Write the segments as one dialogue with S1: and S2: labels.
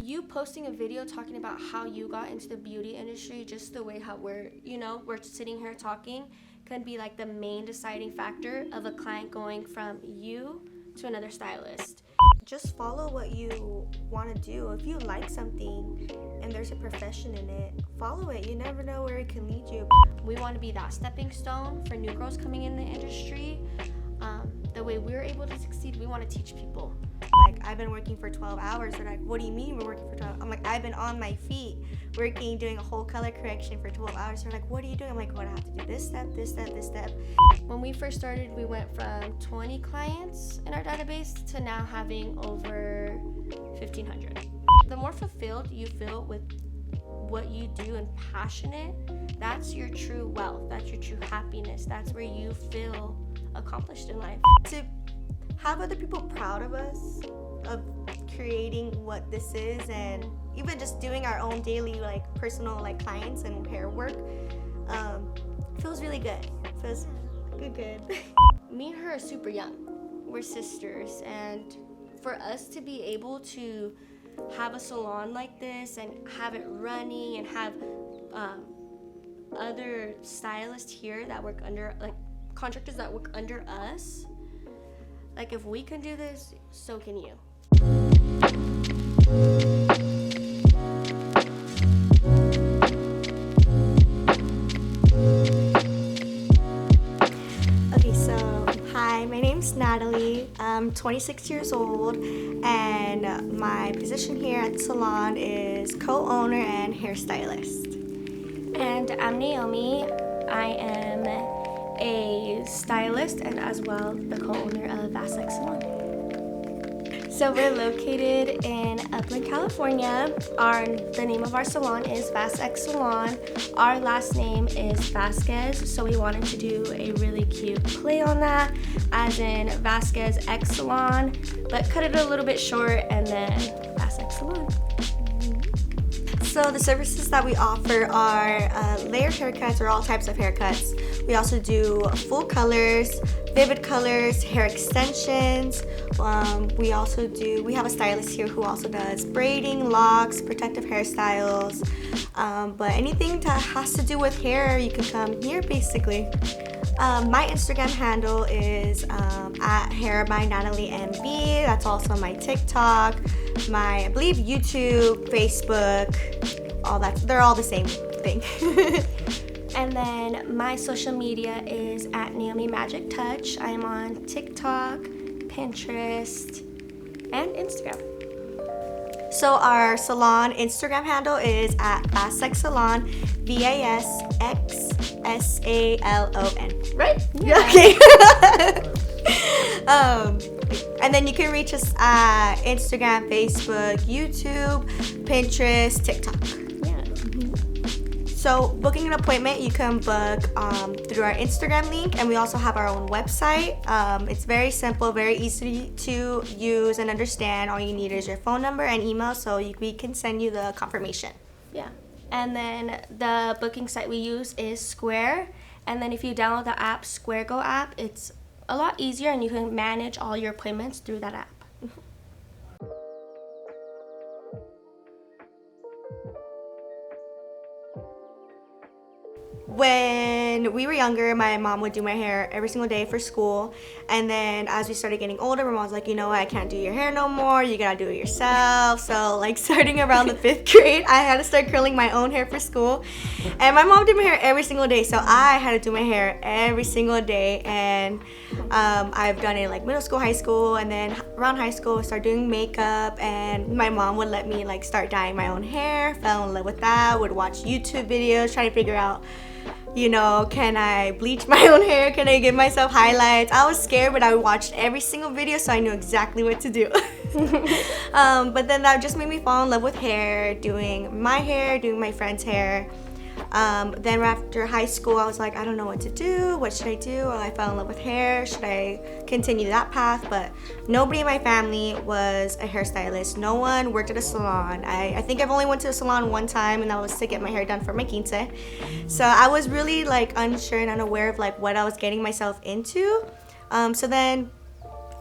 S1: you posting a video talking about how you got into the beauty industry, just the way how we're sitting here talking, can be like the main deciding factor of a client going from you to another stylist.
S2: Just follow what you want to do. If you like something and there's a profession in it, follow it. You never know where it can lead you.
S1: We want to be that stepping stone for new girls coming in the industry. The way we're able to succeed, we want to teach people.
S2: Like, I've been working for 12 hours. They're like, what do you mean we're working for 12? I'm like, I've been on my feet working, doing a whole color correction for 12 hours. They're like, what are you doing? I'm like, well, I have to do this step, this step, this step.
S1: When we first started, we went from 20 clients in our database to now having over 1,500. The more fulfilled you feel with what you do and passionate, that's your true wealth. That's your true happiness. That's where you feel accomplished in life.
S2: To have other people proud of us, of creating what this is, and even just doing our own daily like personal like clients and hair work, feels really good. Feels good.
S1: Me and her are super young. We're sisters, and for us to be able to have a salon like this and have it running and have other stylists here that work under, like contractors that work under us, like if we can do this, so can you.
S2: Okay, so hi, my name's Natalie. I'm 26 years old, and my position here at the salon is co-owner and hairstylist.
S1: And I'm Naomi. I am a stylist and as well the co-owner of VasXSalon. So we're located in Upland, California. The name of our salon is VasXSalon. Our last name is Vasquez, so we wanted to do a really cute play on that, as in VasXSalon, but cut it a little bit short and then VasXSalon.
S2: So the services that we offer are layered haircuts, or all types of haircuts. We also do full colors, vivid colors, hair extensions. We have a stylist here who also does braiding, locks, protective hairstyles. But anything that has to do with hair, you can come here basically. My Instagram handle is at hair by Natalie MV. That's also my TikTok, my, I believe, YouTube, Facebook, all that. They're all the same thing.
S1: And then my social media is at Naomi Magic Touch. I am on TikTok, Pinterest, and Instagram.
S2: So our salon Instagram handle is at VasXSalon, VasXSalon. Right?
S1: Yeah.
S2: Okay. And then you can reach us at Instagram, Facebook, YouTube, Pinterest, TikTok.
S1: Yeah.
S2: So booking an appointment, you can book through our Instagram link, and we also have our own website. It's very simple, very easy to use and understand. All you need is your phone number and email, so we can send you the confirmation.
S1: Yeah. And then the booking site we use is Square. And then if you download the app, Square Go app, it's a lot easier and you can manage all your appointments through that app.
S2: When we were younger, my mom would do my hair every single day for school. And then as we started getting older, my mom was like, you know what, I can't do your hair no more. You gotta do it yourself. So like starting around the 5th grade, I had to start curling my own hair for school. And my mom did my hair every single day. So I had to do my hair every single day. And I've done it like middle school, high school, and then around high school, I started doing makeup. And my mom would let me like start dyeing my own hair. Fell in love with that. Would watch YouTube videos, trying to figure out, you know, can I bleach my own hair? Can I give myself highlights? I was scared, but I watched every single video, so I knew exactly what to do. But then that just made me fall in love with hair, doing my hair, doing my friend's hair. Then after high school, I was like, I don't know what to do. What should I do? Well, I fell in love with hair. Should I continue that path? But nobody in my family was a hairstylist. No one worked at a salon. I think I've only went to a salon one time, and that was to get my hair done for my quince. So I was really like unsure and unaware of like what I was getting myself into. So then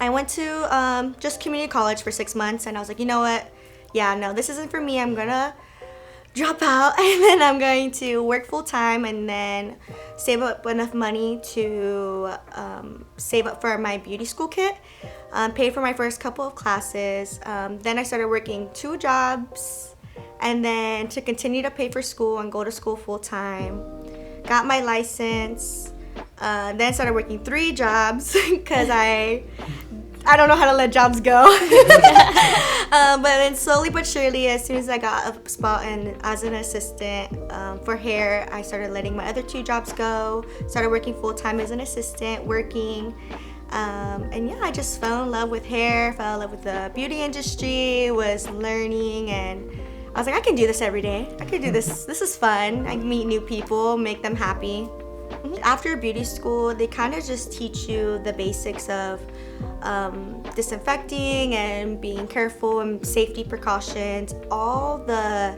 S2: I went to just community college for 6 months, and I was like, you know what? yeah, no, this isn't for me. I'm gonna drop out and then I'm going to work full time and then save up enough money to save up for my beauty school kit, pay for my first couple of classes. Then I started working 2 jobs and then to continue to pay for school and go to school full time. Got my license, then started working 3 jobs because I don't know how to let jobs go. But then slowly but surely, as soon as I got a spot as an assistant for hair, I started letting my other 2 jobs go. Started working full time as an assistant, working. And yeah, I just fell in love with hair, fell in love with the beauty industry, was learning, and I was like, I can do this every day. I can do this. This is fun. I meet new people, make them happy. After beauty school, they kind of just teach you the basics of disinfecting and being careful and safety precautions, all the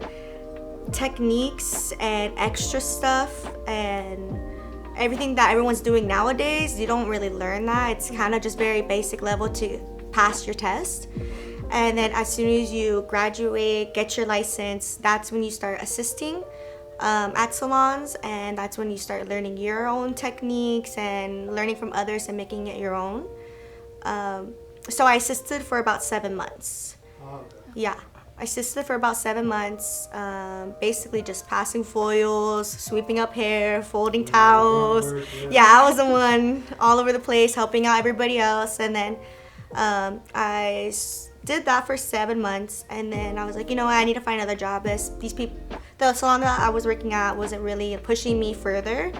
S2: techniques and extra stuff and everything that everyone's doing nowadays. You don't really learn that. It's kind of just very basic level to pass your test. And then as soon as you graduate, get your license, that's when you start assisting at salons, and that's when you start learning your own techniques and learning from others and making it your own. So I assisted for about 7 months. Yeah, I assisted for about 7 months, basically just passing foils, sweeping up hair, folding towels. Yeah, I was the one all over the place helping out everybody else. And then I did that for 7 months, and then I was like, you know what, I need to find another job. These people, the salon that I was working at wasn't really pushing me further.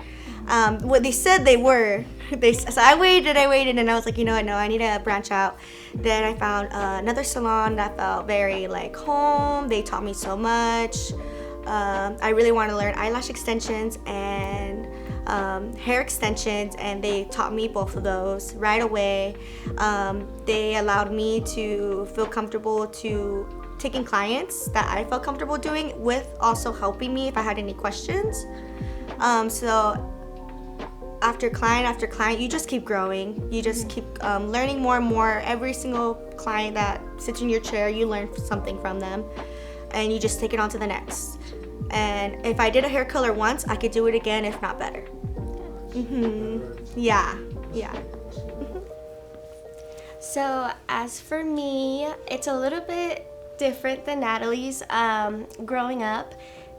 S2: What they said they were. So I waited, and I was like, you know what, no, I need to branch out. Then I found another salon that felt very like home. They taught me so much. I really wanted to learn eyelash extensions and hair extensions, and they taught me both of those right away. They allowed me to feel comfortable to taking clients that I felt comfortable doing, with also helping me if I had any questions. So after client, you just keep growing. You just keep learning more and more. Every single client that sits in your chair, you learn something from them, and you just take it on to the next. And if I did a hair color once, I could do it again, if not better. Yeah.
S1: So as for me, it's a little bit different than Natalie's. Growing up,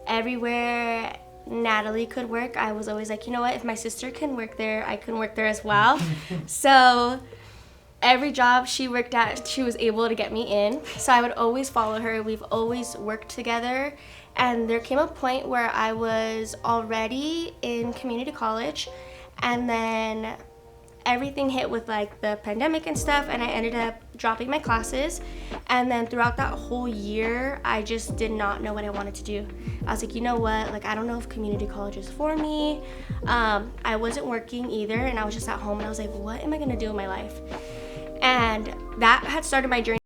S1: everywhere Natalie could work, I was always like, you know what, if my sister can work there, I can work there as well. So every job she worked at, she was able to get me in. So I would always follow her. We've always worked together. And there came a point where I was already in community college, and then everything hit with like the pandemic and stuff, and I ended up dropping my classes. And then throughout that whole year, I just did not know what I wanted to do. I was like, you know what, like I don't know if community college is for me. I wasn't working either, and I was just at home, and I was like, what am I gonna do in my life? And that had started my journey.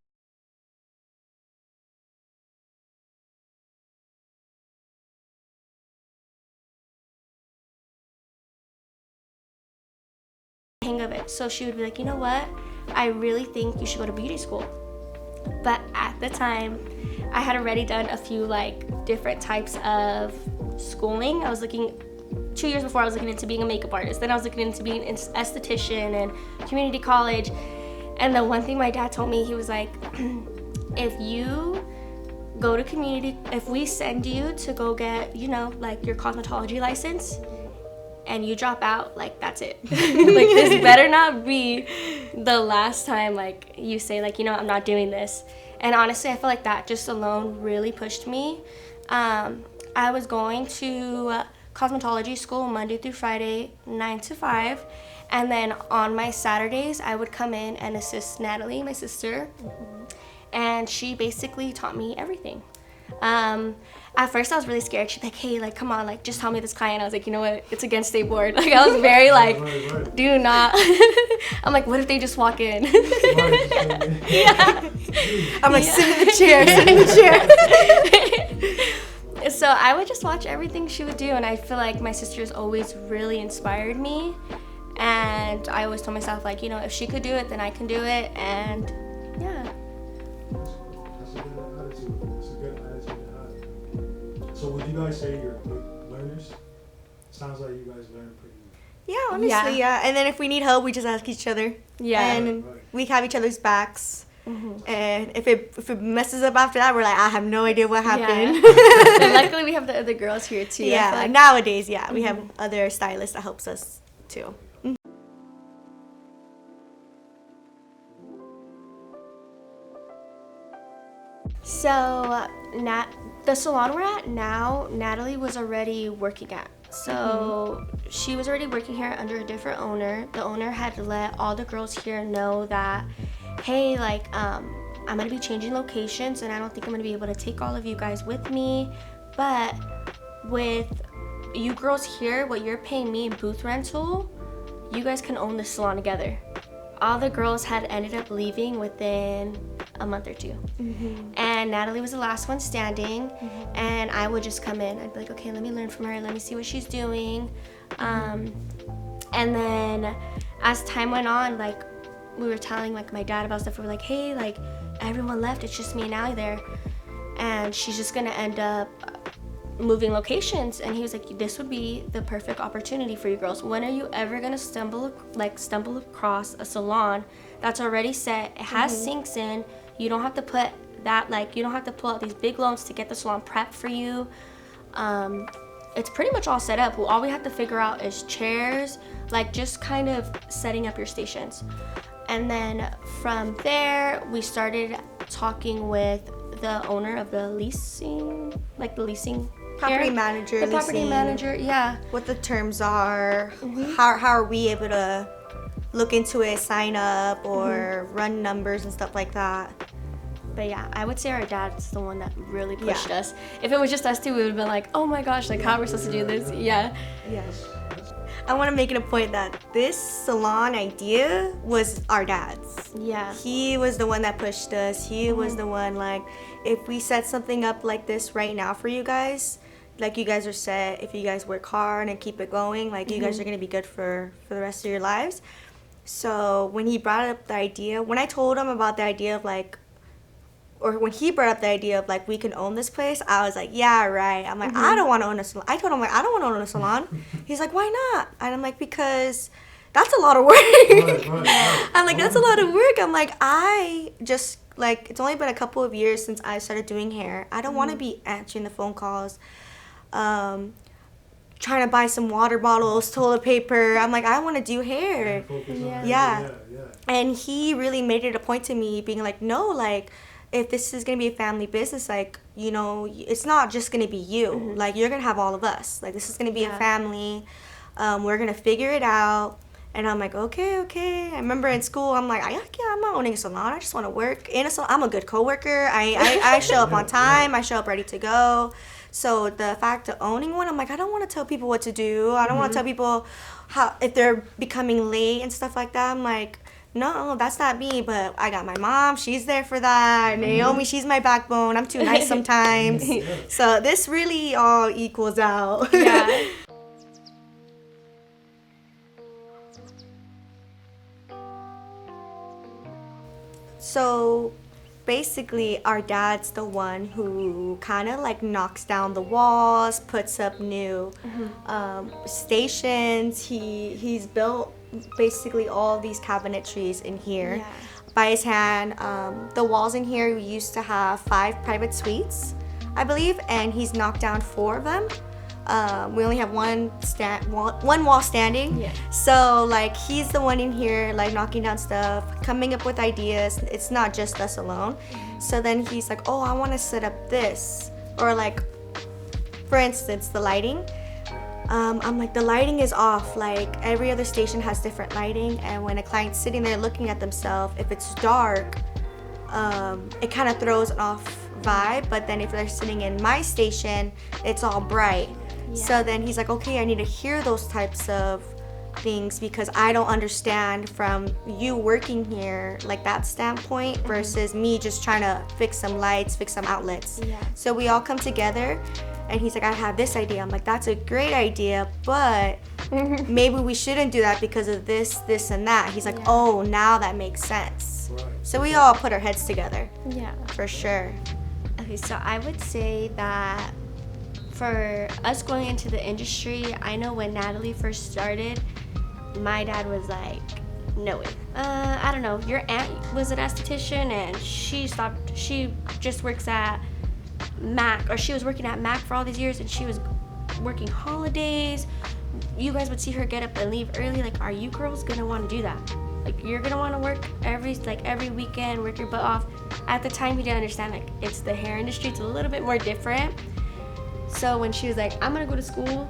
S1: Hang of it. So she would be like, you know what, I really think you should go to beauty school. But at the time, I had already done a few like different types of schooling. I was looking 2 years before, I was looking into being a makeup artist. Then I was looking into being an esthetician and community college. And the one thing my dad told me, he was like, if you go to community, if we send you to go get, you know, like your cosmetology license, and you drop out, like that's it. Like this better not be the last time like you say like, you know, I'm not doing this. And honestly, I feel like that just alone really pushed me. I was going to cosmetology school Monday through Friday, 9 to 5. And then on my Saturdays, I would come in and assist Natalie, my sister. And she basically taught me everything. At first I was really scared. She's like, hey, like, come on, like, just tell me this client. I was like, you know what, it's against state board. Like, I was very like, do not. I'm like, what if they just walk in? Yeah.
S2: I'm like, sit in the chair.
S1: So I would just watch everything she would do, and I feel like my sister's always really inspired me. And I always told myself, like, you know, if she could do it, then I can do it. And yeah.
S3: That's a good attitude. guys say you're quick learners? Sounds like you guys learn pretty.
S2: Yeah, honestly, yeah. And then if we need help, we just ask each other.
S1: Yeah.
S2: And we have each other's backs.
S1: Mm-hmm.
S2: And if it messes up after that, we're like, I have no idea what happened.
S1: Yeah. And luckily, we have the other girls here too.
S2: Yeah,
S1: like,
S2: nowadays, yeah, we have other stylists that helps us too.
S1: So, the salon we're at now, Natalie was already working at. So, she was already working here under a different owner. The owner had let all the girls here know that, hey, like, I'm gonna be changing locations and I don't think I'm gonna be able to take all of you guys with me. But with you girls here, what you're paying me in booth rental, you guys can own the salon together. All the girls had ended up leaving within a month or two. And Natalie was the last one standing, and I would just come in. I'd be like, okay, let me learn from her, let me see what she's doing. And then as time went on, like, we were telling like my dad about stuff. We were like, hey, like, everyone left, it's just me and Allie there, and she's just gonna end up moving locations. And he was like, this would be the perfect opportunity for you girls. When are you ever gonna stumble across a salon that's already set, it has sinks in, you don't have to put that, like, you don't have to pull out these big loans to get the salon prepped for you. It's pretty much all set up. All we have to figure out is chairs, like just kind of setting up your stations. And then from there, we started talking with the owner of the leasing, like the leasing
S2: Property
S1: here.
S2: manager.
S1: The property
S2: leasing,
S1: manager, yeah.
S2: What the terms are, how are we able to look into it, sign up, or run numbers and stuff like that.
S1: But yeah, I would say our dad's the one that really pushed us. If it was just us two, we would have been like, oh my gosh, like, how are we supposed to do this? Yeah.
S2: Yes. I want to make it a point that this salon idea was our dad's.
S1: Yeah.
S2: He was the one that pushed us. He was the one, like, if we set something up like this right now for you guys, like, you guys are set, if you guys work hard and keep it going, like, you guys are going to be good for the rest of your lives. So when he brought up the idea, when I told him about the idea of, like, or when he brought up the idea of, like, we can own this place, I was like, yeah, right. I'm like, I don't want to own a salon. I told him, like, I don't want to own a salon. He's like, why not? And I'm like, because that's a lot of work. I'm like, that's a lot of work. I'm like, I just, like, it's only been a couple of years since I started doing hair. I don't want to be answering the phone calls, trying to buy some water bottles, toilet paper. I'm like, I want to do hair. Yeah. And he really made it a point to me, being like, no, like, if this is going to be a family business, like, you know, it's not just going to be you. Like, you're going to have all of us. Like, this is going to be a family. We're going to figure it out. And I'm like, okay. I remember in school, I'm like, yeah, I'm not owning a salon. I just want to work in a salon. I'm a good coworker. I show up on time. I show up ready to go. So the fact of owning one, I'm like, I don't want to tell people what to do. I don't want to tell people how, if they're becoming late and stuff like that. I'm like, no, that's not me, but I got my mom. She's there for that. Naomi, she's my backbone. I'm too nice sometimes. So this really all equals out.
S1: Yeah.
S2: So basically, our dad's the one who kind of, like, knocks down the walls, puts up new stations. He's built basically all these cabinetries in here by his hand. The walls in here, we used to have 5 private suites, I believe, and he's knocked down 4 of them. We only have one wall standing. Yeah. So, like, he's the one in here, like, knocking down stuff, coming up with ideas. It's not just us alone. So then he's like, oh, I want to set up this. Or, like, for instance, the lighting. I'm like, the lighting is off. Like, every other station has different lighting, and when a client's sitting there looking at themselves, if it's dark, it kind of throws an off vibe. But then if they're sitting in my station, it's all bright. So then he's like, okay, I need to hear those types of things, because I don't understand from you working here, like, that standpoint versus me just trying to fix some lights, fix some outlets. So we all come together, and he's like, I have this idea. I'm like, that's a great idea, but maybe we shouldn't do that because of this, and that. He's like, oh, now that makes sense. So we all put our heads together. Yeah. For sure.
S1: Okay, so I would say that for us going into the industry, I know when Natalie first started, my dad was like, no way. I don't know, your aunt was an esthetician and she just works at Mac, or she was working at Mac for all these years and she was working holidays. You guys would see her get up and leave early. Like, are you girls gonna want to do that? Like, you're gonna want to work every weekend, work your butt off. At the time, we didn't understand, like, it's the hair industry, it's a little bit more different. So when she was like, I'm gonna go to school,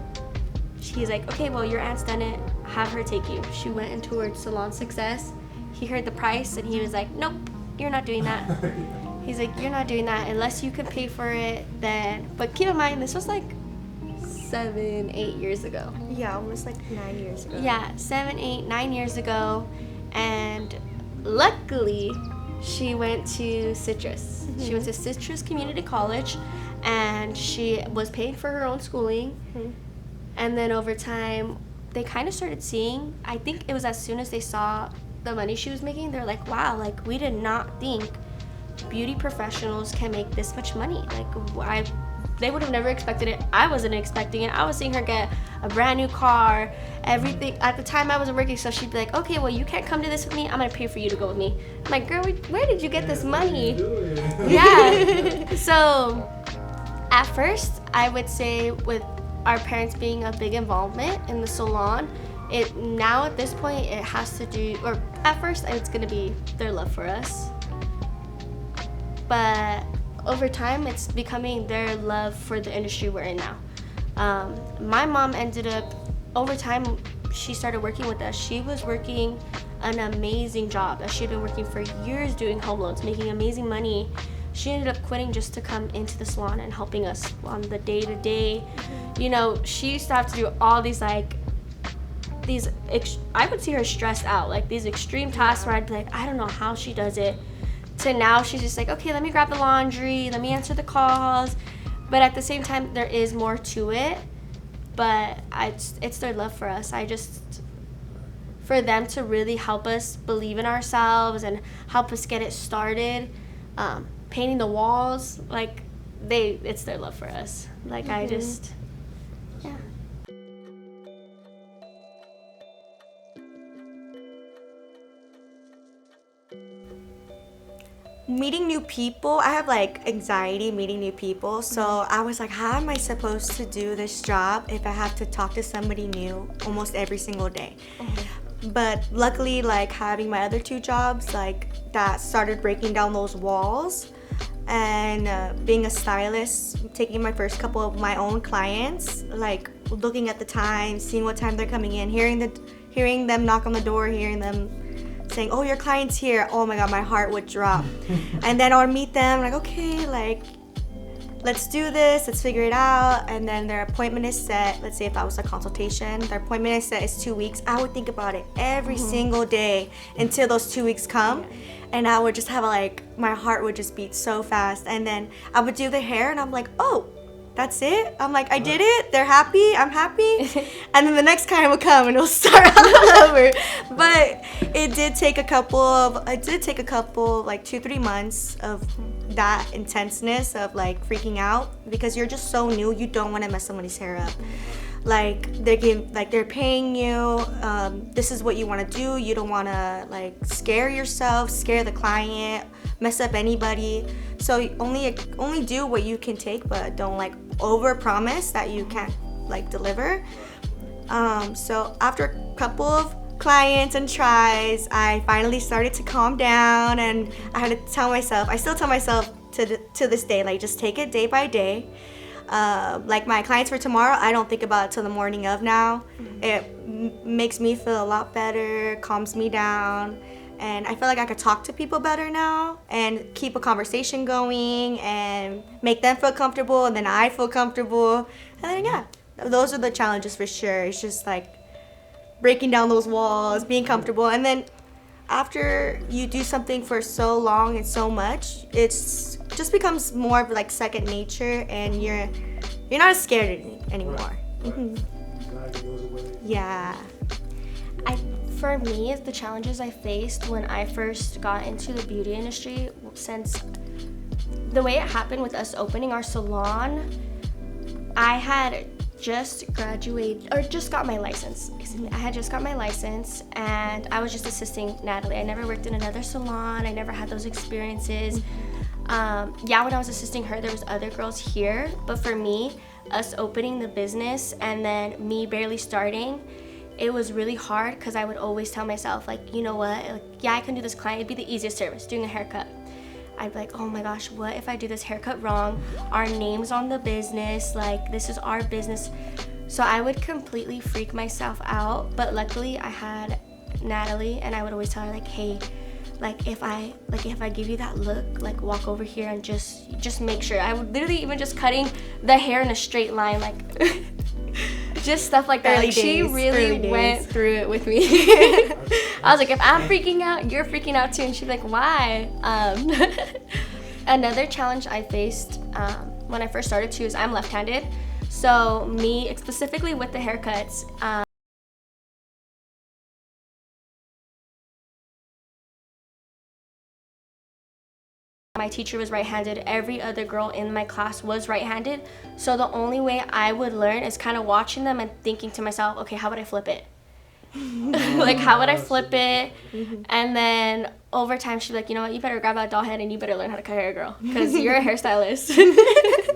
S1: he's like, okay, well, your aunt's done it, have her take you. She went and toured Salon Success. He heard the price and he was like, nope, you're not doing that. He's like, you're not doing that unless you can pay for it, then. But keep in mind, this was like 7-8 years ago.
S2: Yeah, almost like 9 years ago.
S1: Yeah, 7, 8, 9 years ago. And luckily, she went to Citrus. She went to Citrus Community College, and she was paying for her own schooling. And then over time, they kind of started seeing, I think it was as soon as they saw the money she was making, they're like, wow, like, we did not think beauty professionals can make this much money. Like, they would have never expected it. I wasn't expecting it. I was seeing her get a brand new car, everything. At the time, I wasn't working, so she'd be like, okay, well, you can't come to this with me. I'm going to pay for you to go with me. I'm like, girl, where did you get this money? Yeah. So at first, I would say with our parents being a big involvement in the salon, now at this point, it has to do, or at first, it's going to be their love for us. But over time, it's becoming their love for the industry we're in now. My mom ended up, over time, she started working with us. She was working an amazing job. She'd been working for years doing home loans, making amazing money. She ended up quitting just to come into the salon and helping us on the day-to-day. You know, she used to have to do all these, I would see her stressed out, like these extreme tasks where I'd be like, I don't know how she does it. To now, she's just like, okay, let me grab the laundry, let me answer the calls. But at the same time, there is more to it. But it's their love for us. For them to really help us believe in ourselves and help us get it started, painting the walls, like, it's their love for us. Like, yeah.
S2: Meeting new people, I have like anxiety meeting new people, so I was like, how am I supposed to do this job if I have to talk to somebody new almost every single day? But luckily, like, having my other 2 jobs, like, that started breaking down those walls. And being a stylist, taking my first couple of my own clients, like looking at the time, seeing what time they're coming in, hearing them knock on the door, hearing them saying, oh, your client's here. Oh my God, my heart would drop. And then I would meet them, like, okay, like, let's do this, let's figure it out. And then their appointment is set. Let's say if that was a consultation, their appointment is set is 2 weeks. I would think about it every single day until those 2 weeks come. And I would just have my heart would just beat so fast. And then I would do the hair and I'm like, oh, that's it? I'm like, I did it, they're happy, I'm happy. And then the next client would come and it'll start all over. But it did take a couple, like 2-3 months of that intenseness of like freaking out, because you're just so new, you don't want to mess somebody's hair up. Like they're paying you, this is what you want to do. You don't want to like scare yourself, scare the client, mess up anybody. So you only do what you can take, but don't like over promise that you can't like deliver. So after a couple of clients and tries, I finally started to calm down, and I had to tell myself, I still tell myself to this day, like, just take it day by day. Like my clients for tomorrow, I don't think about it till the morning of now. It makes me feel a lot better, calms me down, and I feel like I could talk to people better now and keep a conversation going and make them feel comfortable, and then I feel comfortable. And then yeah, those are the challenges for sure. It's just like breaking down those walls, being comfortable, and then after you do something for so long and so much, it's just becomes more of like second nature, and you're not as scared anymore.
S3: Right. Anxiety goes away.
S2: Yeah.
S1: For me, the challenges I faced when I first got into the beauty industry, since the way it happened with us opening our salon, I had just graduated, or just got my license. Excuse me. I had just got my license, and I was just assisting Natalie. I never worked in another salon. I never had those experiences. Yeah, when I was assisting her, there was other girls here, but for me, us opening the business and then me barely starting, it was really hard because I would always tell myself, like, you know what, like, yeah, I can do this client. It'd be the easiest service, doing a haircut. I'd be like, oh my gosh, what if I do this haircut wrong? Our name's on the business, like, this is our business. So I would completely freak myself out, but luckily I had Natalie, and I would always tell her, like, hey, like if I give you that look, like, walk over here and just make sure. I would literally even just cutting the hair in a straight line, like just stuff like that. Like, she really went through it with me. I was like, if I'm freaking out, you're freaking out too. And she'd be like, why? Another challenge I faced when I first started too is I'm left-handed. So me, specifically with the haircuts, my teacher was right-handed. Every other girl in my class was right-handed. So the only way I would learn is kind of watching them and thinking to myself, okay, how would I flip it? Like, how would I flip it? And then over time, she'd be like, you know what, you better grab that doll head and you better learn how to cut hair, girl, because you're a hairstylist.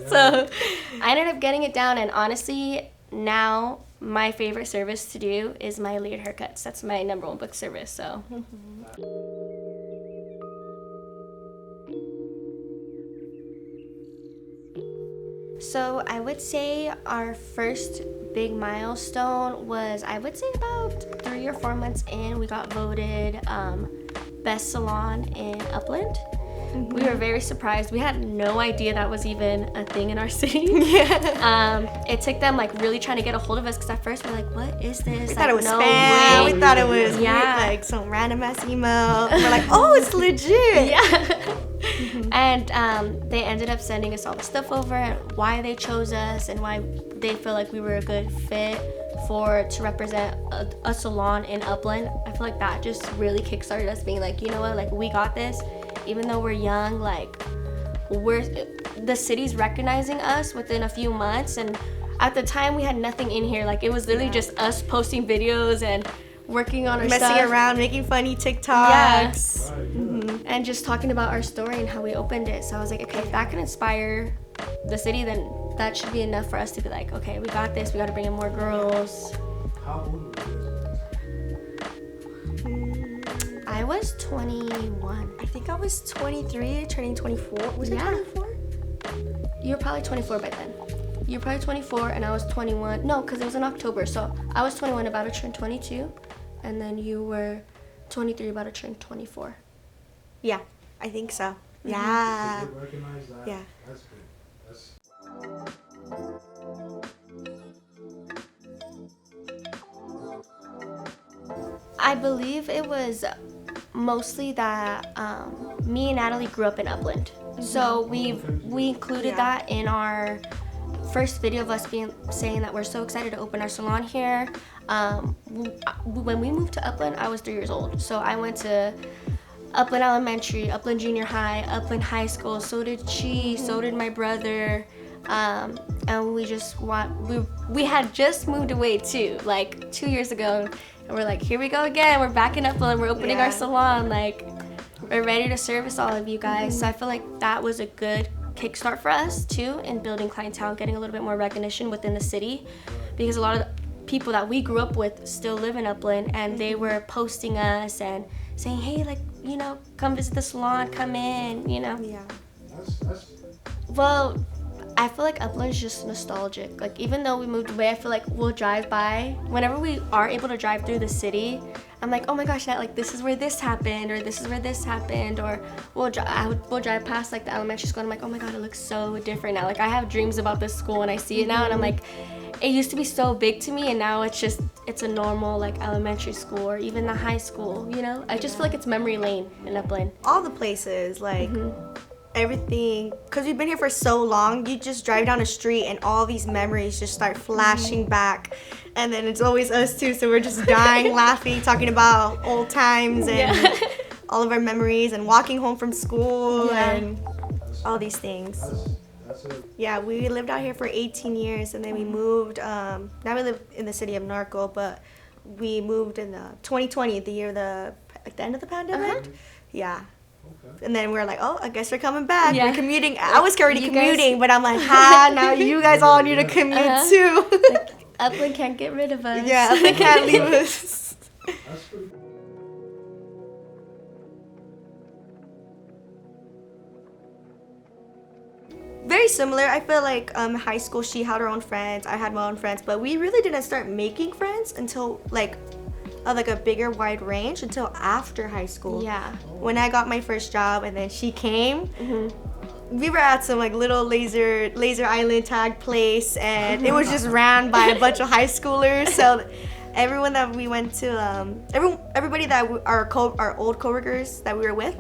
S1: So I ended up getting it down, and honestly, now my favorite service to do is my layered haircuts. That's my number one book service, so. So I would say our first big milestone was, I would say about 3 or 4 months in, we got voted best salon in Upland. We were very surprised. We had no idea that was even a thing in our city. It took them like really trying to get a hold of us, because at first we're like, what is this?
S2: We thought it was spam. We thought it was weird, like some random ass email. And we're like, oh, it's legit. And they ended up sending us all the stuff over and why they chose us and why they feel like we were a good fit to represent a salon in Upland. I feel like that just really kickstarted us being like, you know what, like, we got this. Even though we're young, like, the city's recognizing us within a few months, and at the time we had nothing in here. Like, it was literally just us posting videos and working on our messing
S1: stuff,
S2: around, making funny TikToks,
S1: and just talking about our story and how we opened it. So I was like, okay, if that can inspire the city, then that should be enough for us to be like, okay, we got this. We got to bring in more girls.
S3: How old were you?
S1: I was 21.
S2: I think I was 23, turning 24. Was it 24?
S1: You were probably 24 by then. You were probably 24 and I was 21. No, because it was in October. So I was 21, about to turn 22. And then you were 23, about to turn 24.
S2: Yeah, I think so. Yeah.
S3: Did they recognize that?
S2: Yeah.
S3: That's good. That's...
S1: I believe it was mostly that me and Natalie grew up in Upland. So we included that in our first video of us saying that we're so excited to open our salon here. When we moved to Upland, I was 3 years old. So I went to Upland Elementary, Upland Junior High, Upland High School. So did she, so did my brother. And we had just moved away too, like 2 years ago. And we're like, here we go again. We're back in Upland. We're opening our salon. Like, we're ready to service all of you guys. So I feel like that was a good kickstart for us too in building clientele, getting a little bit more recognition within the city, because a lot of the people that we grew up with still live in Upland, and they were posting us and saying, hey, like, you know, come visit the salon, come in, you know.
S2: Yeah.
S3: That's
S1: Well, I feel like Upland's just nostalgic. Like, even though we moved away, I feel like we'll drive by. Whenever we are able to drive through the city, I'm like, oh my gosh, that, like, this is where this happened, or this is where this happened, or we'll drive past, like, the elementary school, and I'm like, oh my god, it looks so different now. Like, I have dreams about this school, and I see it now, and I'm like, it used to be so big to me, and now it's a normal, like, elementary school, or even the high school, you know? I just feel like it's memory lane in Upland.
S2: All the places, like, everything, because we've been here for so long, you just drive down the street and all these memories just start flashing back, and then it's always us too, so we're just dying laughing, talking about old times and all of our memories and walking home from school and all these things.
S3: that's it.
S2: Yeah, we lived out here for 18 years, and then we moved. Now we live in the city of Norco, but we moved in 2020, the year the end of the pandemic. Yeah.
S3: Okay.
S2: And then we're like, oh, I guess we're coming back.
S1: Yeah.
S2: We're commuting. I was already
S1: You guys-
S2: commuting, but I'm like, now you guys all need to commute too.
S1: Like, Upland can't get rid of us.
S2: Yeah, they can't leave us.
S3: That's pretty.
S2: Very similar. I feel like high school, she had her own friends. I had my own friends, but we really didn't start making friends until like a bigger wide range until after high school.
S1: Yeah.
S2: When I got my first job, and then she came. We were at some like little laser island tag place, and it was just ran by a bunch of high schoolers. So everyone that we went to, everybody that our old coworkers that we were with,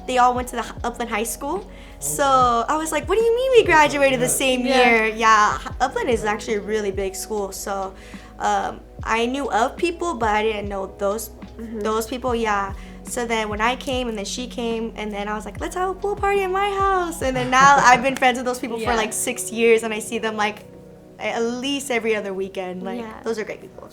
S2: they all went to the Upland High School. So I was like, what do you mean we graduated the same year? Yeah, Upland is actually a really big school. So I knew of people, but I didn't know those people. Yeah. So then when I came, and then she came, and then I was like, let's have a pool party in my house. And then now I've been friends with those people for like 6 years, and I see them like at least every other weekend. Like those are great people.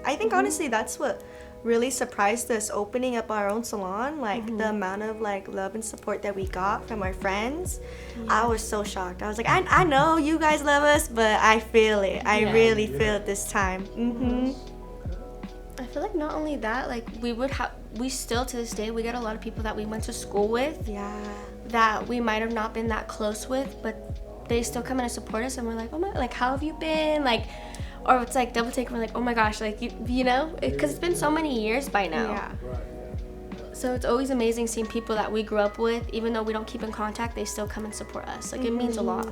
S2: I think honestly that's what really surprised us opening up our own salon, like the amount of like love and support that we got from our friends. I was so shocked. I was like, I know you guys love us, but I feel it. I really feel it this time.
S1: I feel like not only that, like we still to this day we get a lot of people that we went to school with that we might have not been that close with, but they still come in and support us, and we're like, oh my, like how have you been, like, or it's like double take, we're like, oh my gosh, like you know, because it's been so many years by now. So it's always amazing seeing people that we grew up with, even though we don't keep in contact, they still come and support us. Like it means a lot.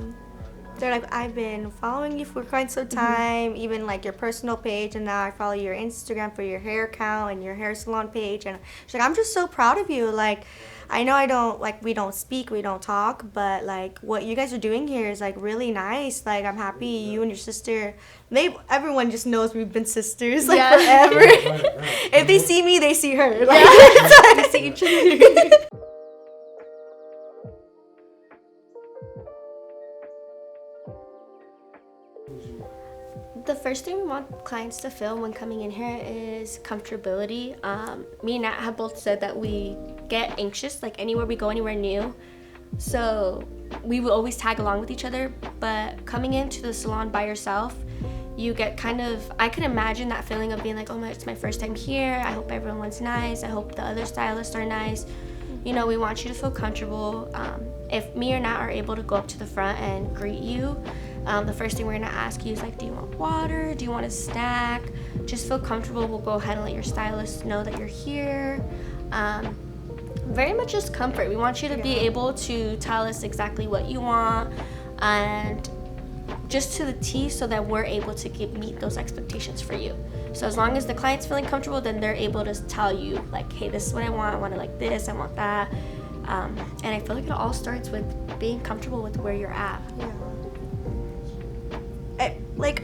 S2: They're like, I've been following you for quite some time, even like your personal page, and now I follow your Instagram for your hair account and your hair salon page, and she's like, I'm just so proud of you. Like, I know we don't speak, we don't talk, but like what you guys are doing here is like really nice. Like I'm happy you and your sister, everyone just knows we've been sisters like forever. If they see me, they see her. Like, they see each other.
S1: The first thing we want clients to feel when coming in here is comfortability. Me and Nat have both said that we get anxious like anywhere we go, anywhere new. So we will always tag along with each other, but coming into the salon by yourself, you get I can imagine that feeling of being like, oh my, it's my first time here. I hope everyone's nice. I hope the other stylists are nice. You know, we want you to feel comfortable. If me or Nat are able to go up to the front and greet you, the first thing we're gonna ask you is like, do you want water? Do you want a snack? Just feel comfortable. We'll go ahead and let your stylist know that you're here. Very much just comfort. We want you to be able to tell us exactly what you want, and just to the T, so that we're able to meet those expectations for you. So as long as the client's feeling comfortable, then they're able to tell you like, hey, this is what I want it like this, I want that. And I feel like it all starts with being comfortable with where you're at.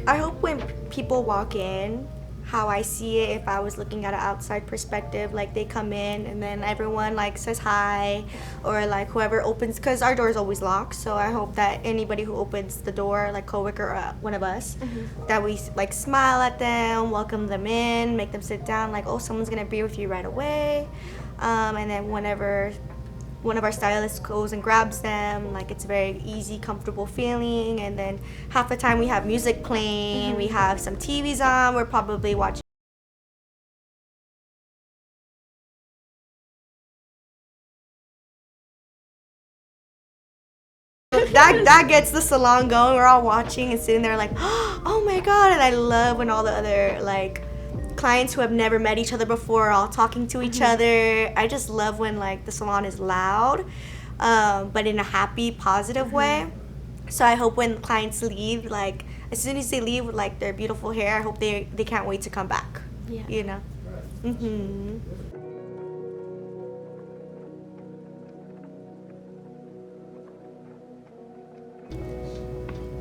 S2: I hope when people walk in, how I see it, if I was looking at an outside perspective, like they come in and then everyone like says hi, or like whoever opens, because our door is always locked, so I hope that anybody who opens the door, like coworker or one of us, that we like smile at them, welcome them in, make them sit down, like, oh, someone's gonna be with you right away. And then whenever one of our stylists goes and grabs them, like it's a very easy, comfortable feeling. And then half the time we have music playing, we have some TVs on, we're probably watching. That gets the salon going. We're all watching and sitting there like, oh my god. And I love when all the other like clients who have never met each other before are all talking to each other. I just love when like the salon is loud, but in a happy, positive way. So I hope when clients leave, like as soon as they leave with like their beautiful hair, I hope they can't wait to come back. You know.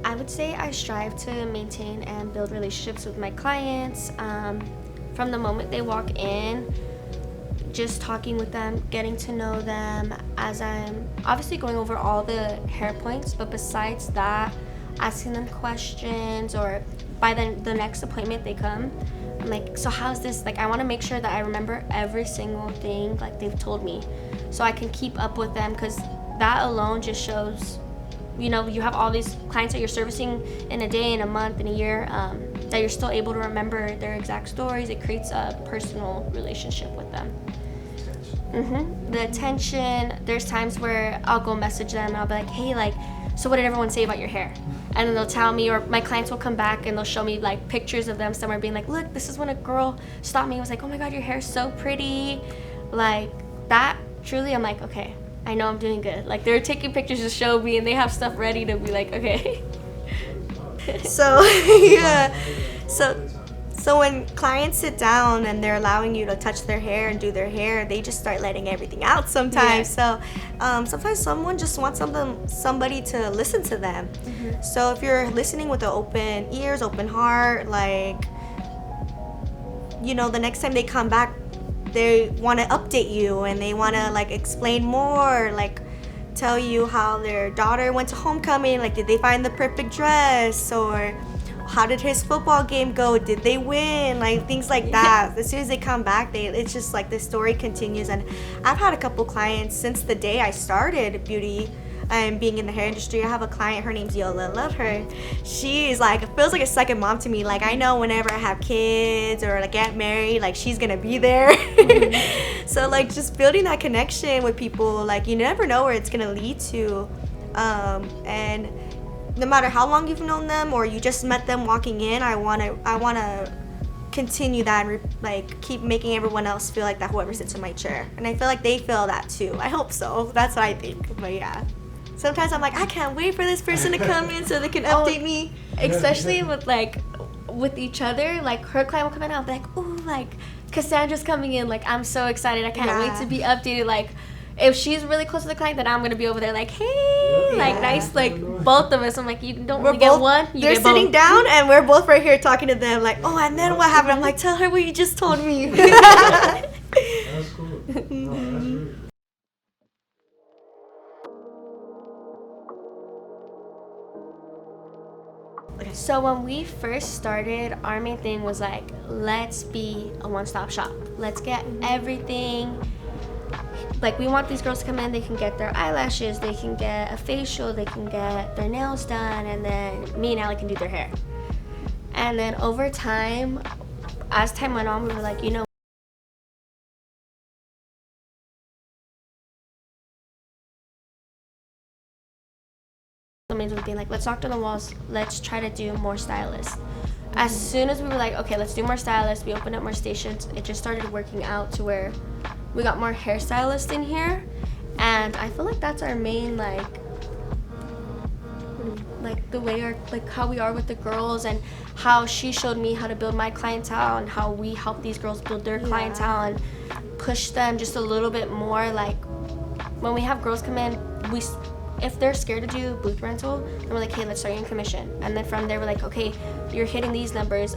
S1: I would say I strive to maintain and build relationships with my clients from the moment they walk in. just talking with them, getting to know them as I'm obviously going over all the hair points, but besides that, asking them questions, or by the next appointment they come, I'm like, so how's this? Like, I want to make sure that I remember every single thing like they've told me, so I can keep up with them, because that alone just shows, you know, you have all these clients that you're servicing in a day, in a month, in a year, that you're still able to remember their exact stories. It creates a personal relationship with them. The attention, there's times where I'll go message them and I'll be like, hey, like, so what did everyone say about your hair? And then they'll tell me, or my clients will come back and they'll show me like pictures of them somewhere being like, look, this is when a girl stopped me and was like, oh my God, your hair's so pretty. Like that, truly, I'm like, okay, I know I'm doing good. Like they're taking pictures to show me and they have stuff ready to be like, okay.
S2: So, yeah. So when clients sit down and they're allowing you to touch their hair and do their hair, they just start letting everything out sometimes.
S1: Yeah.
S2: So sometimes someone just wants somebody to listen to them. So if you're listening with an open ears, open heart, like, you know, the next time they come back, they want to update you and they want to like explain more, like tell you how their daughter went to homecoming, like did they find the perfect dress, or how did his football game go, did they win, like things like that. As soon as they come back, it's just like the story continues. And I've had a couple clients since the day I started beauty and being in the hair industry. I have a client, her name's Yola, love her. She's like, it feels like a second mom to me. Like I know whenever I have kids or like get married, like she's gonna be there. So like just building that connection with people, like you never know where it's gonna lead to. And no matter how long you've known them or you just met them walking in, I wanna continue that and like keep making everyone else feel like that, whoever sits in my chair. And I feel like they feel that too. I hope so. That's what I think. But yeah. Sometimes I'm like, I can't wait for this person to come in so they can update me.
S1: Especially with each other. Like her client will come in and I'll be like, ooh, like Cassandra's coming in. Like I'm so excited. I can't wait to be updated. Like if she's really close to the client, then I'm gonna be over there like, hey, like nice, like both of us. I'm like, you don't really get one. You
S2: they're
S1: get
S2: sitting
S1: both.
S2: down and we're both right here talking to them. Like, oh, and then what happened? I'm like, tell her what you just told me.
S3: That's cool. No, that's really cool.
S1: So when we first started, our main thing was like, let's be a one-stop shop. Let's get everything. Like we want these girls to come in, they can get their eyelashes, they can get a facial, they can get their nails done, and then me and Allie can do their hair. And then over time, as time went on, we were like, you know, being like, let's knock down the walls, let's try to do more stylists. As soon as we were like, okay, let's do more stylists, we opened up more stations, it just started working out to where we got more hairstylists in here. And I feel like that's our main like the way our like how we are with the girls, and how she showed me how to build my clientele and how we help these girls build their clientele and push them just a little bit more. Like when we have girls come in, if they're scared to do booth rental, then we're like, hey, let's start you in commission. And then from there, we're like, okay, you're hitting these numbers.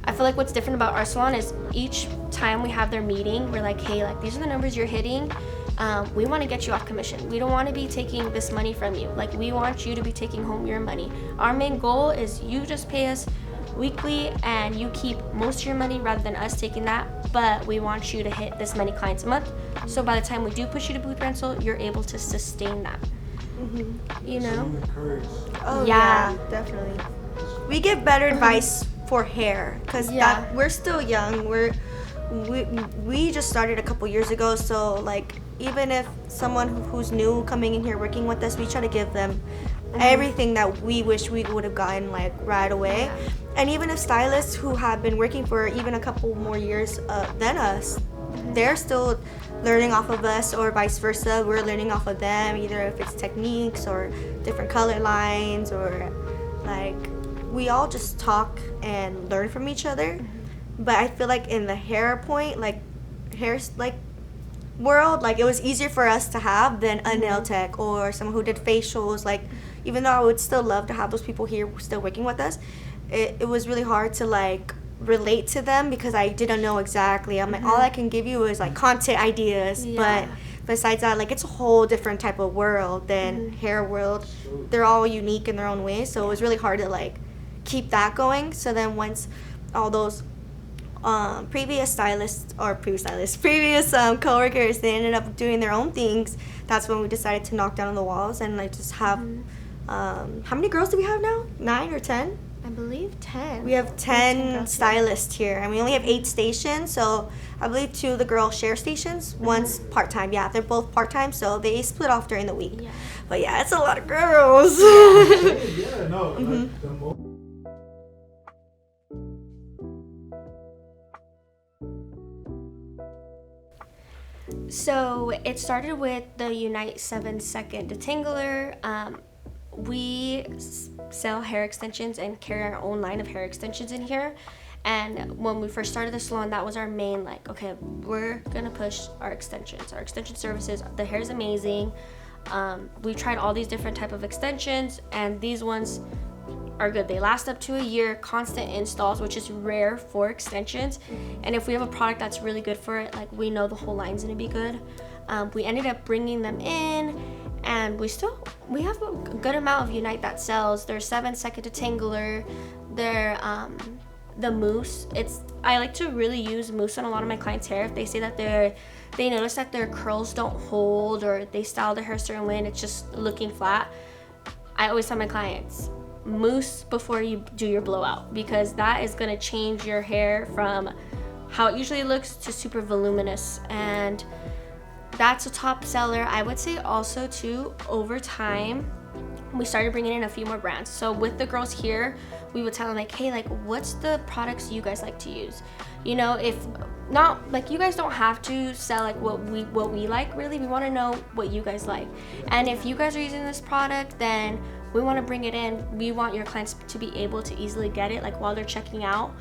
S1: I feel like what's different about our salon is each time we have their meeting, we're like, hey, like these are the numbers you're hitting. We want to get you off commission. We don't want to be taking this money from you. Like we want you to be taking home your money. Our main goal is you just pay us weekly and you keep most of your money rather than us taking that. But we want you to hit this many clients a month. So by the time we do push you to booth rental, you're able to sustain that. You know?
S2: Oh yeah, definitely. We give better advice for hair because we're still young. We just started a couple years ago, so like even if someone who's new coming in here working with us, we try to give them everything that we wish we would have gotten like right away. And even if stylists who have been working for even a couple more years than us, they're still learning off of us, or vice versa. We're learning off of them, either if it's techniques or different color lines, or like we all just talk and learn from each other. But I feel like in the hair point, like hair's like world, like it was easier for us to have than a nail tech or someone who did facials. Like even though I would still love to have those people here still working with us, it was really hard to like relate to them because I didn't know exactly. I'm like, all I can give you is like content ideas, but besides that, like, it's a whole different type of world than hair world. They're all unique in their own way, so it was really hard to like keep that going. So then once all those previous coworkers, they ended up doing their own things, that's when we decided to knock down the walls and like just have how many girls do we have now? 9 or 10?
S1: I believe 10.
S2: We have 10 stylists here, and we only have 8 stations, so I believe 2 of the girls share stations. One's part-time. Yeah, they're both part-time, so they split off during the week.
S1: Yeah.
S2: But yeah, it's a lot of girls.
S3: Yeah, no, like the more.
S1: So it started with the Unite 7-second detangler. We sell hair extensions and carry our own line of hair extensions in here. And when we first started the salon, that was our main, like, okay, we're gonna push our extensions, our extension services. The hair is amazing. We tried all these different type of extensions, and these ones are good. They last up to a year, constant installs, which is rare for extensions. And if we have a product that's really good for it, like, we know the whole line's gonna be good. We ended up bringing them in, and we have a good amount of Unite that sells. Their 7-second detangler, their the mousse. I like to really use mousse on a lot of my clients' hair. If they say that they notice that their curls don't hold, or they style their hair a certain way and it's just looking flat, I always tell my clients, mousse before you do your blowout, because that is gonna change your hair from how it usually looks to super voluminous. And that's a top seller. I would say also too, over time, we started bringing in a few more brands. So with the girls here, we would tell them like, hey, like, what's the products you guys like to use? You know, if not, like, you guys don't have to sell like what we like. Really, we want to know what you guys like. And if you guys are using this product, then we want to bring it in. We want your clients to be able to easily get it, like, while they're checking out.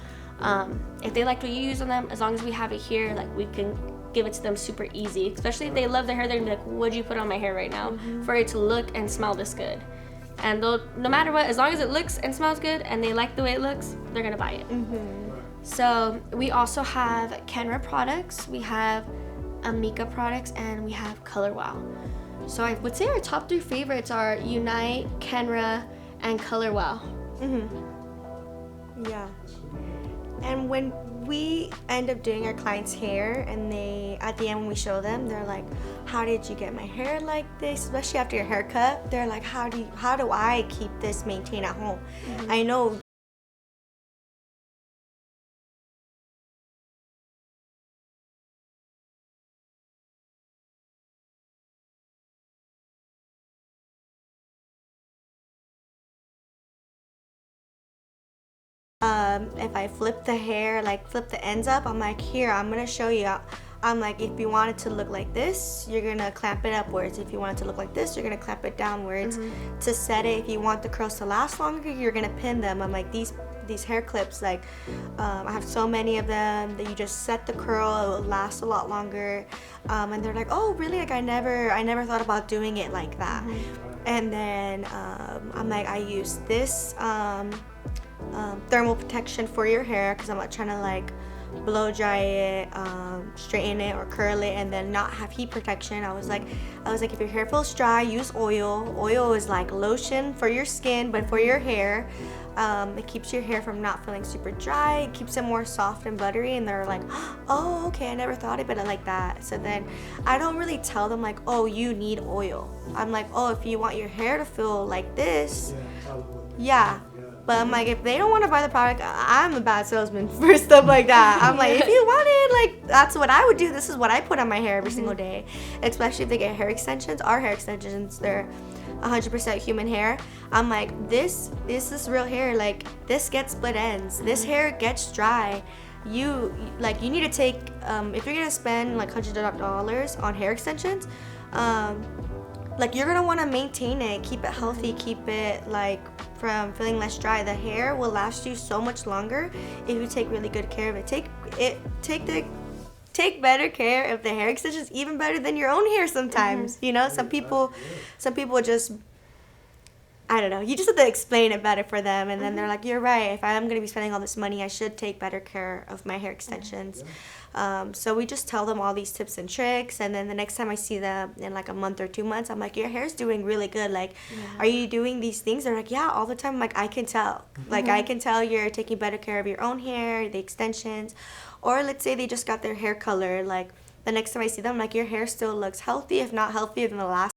S1: If they like what you use on them, as long as we have it here, like, we can give it to them super easy. Especially if they love their hair, they're gonna be like, what'd you put on my hair right now for it to look and smell this good? And they'll, no matter what, as long as it looks and smells good and they like the way it looks, they're gonna buy it. So we also have Kenra products, we have Amika products, and we have Color Wow. So I would say our top 3 favorites are Unite, Kenra, and Color Wow.
S2: Yeah. And when we end up doing our clients' hair, and they, at the end when we show them, they're like, how did you get my hair like this? Especially after your haircut, they're like, how do I keep this maintained at home? I know if I flip the hair, like flip the ends up, I'm like, here, I'm gonna show you. I'm like, if you want it to look like this, you're gonna clamp it upwards. If you want it to look like this, you're gonna clamp it downwards. To set it, if you want the curls to last longer, you're gonna pin them. I'm like, these hair clips, like, I have so many of them that you just set the curl, it will last a lot longer. And they're like, oh, really? Like, I never thought about doing it like that. And then I'm like, I use this thermal protection for your hair, because I'm not trying to like blow dry it, straighten it, or curl it and then not have heat protection. I was like, if your hair feels dry, use oil. Oil is like lotion for your skin, but for your hair. It keeps your hair from not feeling super dry. It keeps it more soft and buttery. And they're like, oh, okay, I never thought about it like that. So then I don't really tell them like, oh, you need oil. I'm like, oh, if you want your hair to feel like this, yeah. But I'm like, if they don't want to buy the product, I'm a bad salesman for stuff like that. I'm like, if you want it, like, that's what I would do. This is what I put on my hair every single day. Especially if they get hair extensions. Our hair extensions, they're 100% human hair. I'm like, this is real hair. Like, this gets split ends. This hair gets dry. You need to take, if you're going to spend like $100 on hair extensions, like, you're gonna want to maintain it, keep it healthy, keep it like from feeling less dry. The hair will last you so much longer if you take really good care of it. Take better care of the hair extensions, even better than your own hair sometimes. You know, some people just I don't know. You just have to explain it better for them, and then they're like, "You're right. If I'm gonna be spending all this money, I should take better care of my hair extensions." So we just tell them all these tips and tricks, and then the next time I see them in like a month or 2 months, I'm like, "Your hair's doing really good. Like, are you doing these things?" They're like, "Yeah, all the time." I'm like, "I can tell. Like, I can tell you're taking better care of your own hair, the extensions." Or let's say they just got their hair color. Like, the next time I see them, I'm like, "Your hair still looks healthy, if not healthier than the last."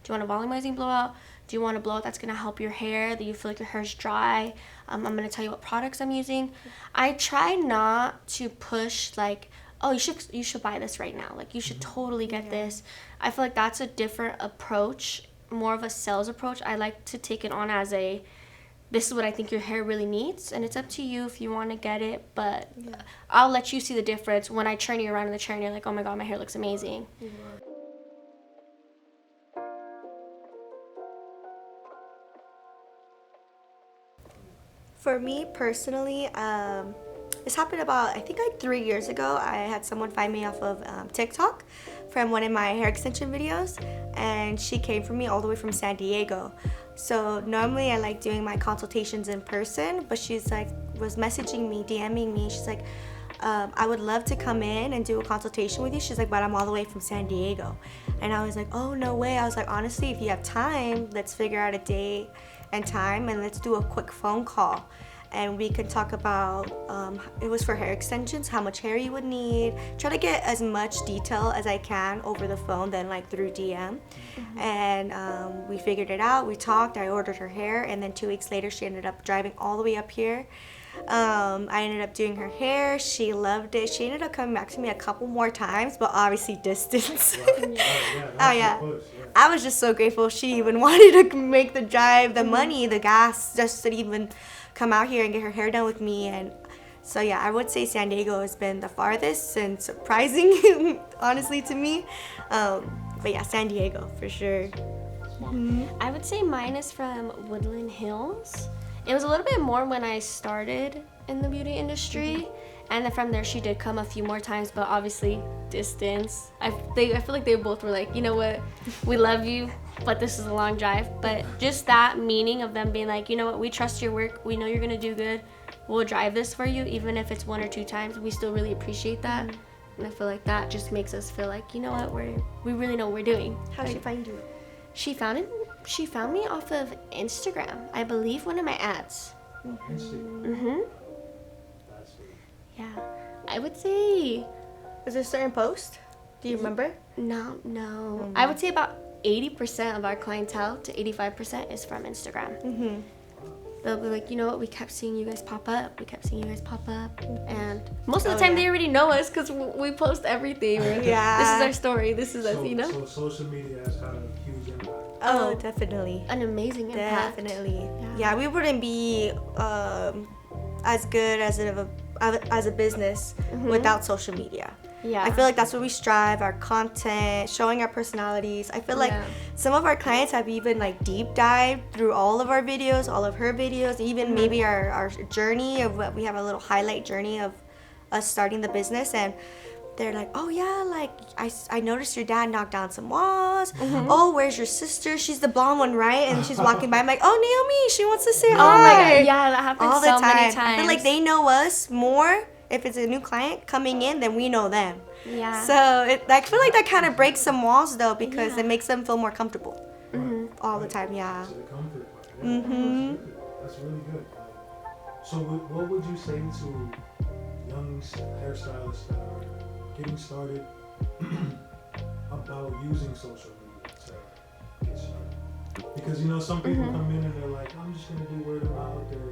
S1: Do you want a volumizing blowout? Do you want a blowout that's going to help your hair, that you feel like your hair's dry? I'm going to tell you what products I'm using. I try not to push like, oh, you should buy this right now. Like, you should totally get this. I feel like that's a different approach, more of a sales approach. I like to take it on as a, this is what I think your hair really needs, and it's up to you if you want to get it, but I'll let you see the difference when I turn you around in the chair and you're like, oh my god, my hair looks amazing.
S2: For me personally, this happened about, I think like 3 years ago. I had someone find me off of TikTok from one of my hair extension videos, and she came for me all the way from San Diego. So normally I like doing my consultations in person, but she's like, was messaging me, DMing me. She's like, I would love to come in and do a consultation with you. She's like, but I'm all the way from San Diego. And I was like, oh, no way. I was like, honestly, if you have time, let's figure out a day and time, and let's do a quick phone call. And we can talk about, it was for hair extensions, how much hair you would need. Try to get as much detail as I can over the phone than like through DM. And we figured it out. We talked. I ordered her hair, and then 2 weeks later, she ended up driving all the way up here. I ended up doing her hair. She loved it. She ended up coming back to me a couple more times, but obviously distance. Oh yeah. I was just so grateful she even wanted to make the drive, the money, the gas, just to even come out here and get her hair done with me. And so yeah, I would say San Diego has been the farthest and surprising, honestly, to me. But yeah, San Diego for sure.
S1: I would say mine is from Woodland Hills. It was a little bit more when I started in the beauty industry, and then from there she did come a few more times, but obviously distance. I feel like they both were like, you know what, we love you, but this is a long drive. But just that meaning of them being like, you know what, we trust your work, we know you're gonna do good, we'll drive this for you, even if it's 1 or 2 times. We still really appreciate that. And I feel like that just makes us feel like, you know what, we really know what we're doing.
S2: How'd she find you?
S1: She found me off of Instagram. I believe one of my ads.
S3: Instagram. That's it.
S1: Yeah. I would say
S2: Was there a certain post? Do you remember?
S1: no. I would say about 80% of our clientele to 85% is from Instagram. They'll be like, you know what, we kept seeing you guys pop up. And most of the time they already know us because we post everything. We're like,
S2: Yeah.
S1: This is our story. This is us, you know?
S3: So social media has had a huge impact.
S2: Oh, definitely.
S1: An amazing impact.
S2: Definitely. Yeah, we wouldn't be as good as a business without social media.
S1: Yeah.
S2: I feel like that's where we strive, our content, showing our personalities. I feel like some of our clients have even like deep dived through all of our videos, all of her videos, even maybe our journey of what we have, a little highlight journey of us starting the business, and they're like, oh yeah, like I noticed your dad knocked down some walls. Oh, where's your sister? She's the blonde one, right? And she's walking by. I'm like, oh, Naomi, she wants to say hi.
S1: Oh my god, yeah, that happens
S2: All the
S1: so
S2: time.
S1: many times.
S2: I feel like they know us more if it's a new client coming in than we know them.
S1: Yeah.
S2: So I feel like that kind of breaks some walls though, because it makes them feel more comfortable all the time. Yeah.
S3: So the comfort part. Yeah, that's really good. So what would you say to young hairstylists that are getting started about using social media to get started? Because you know some people come in and they're like, I'm just gonna do word of mouth, or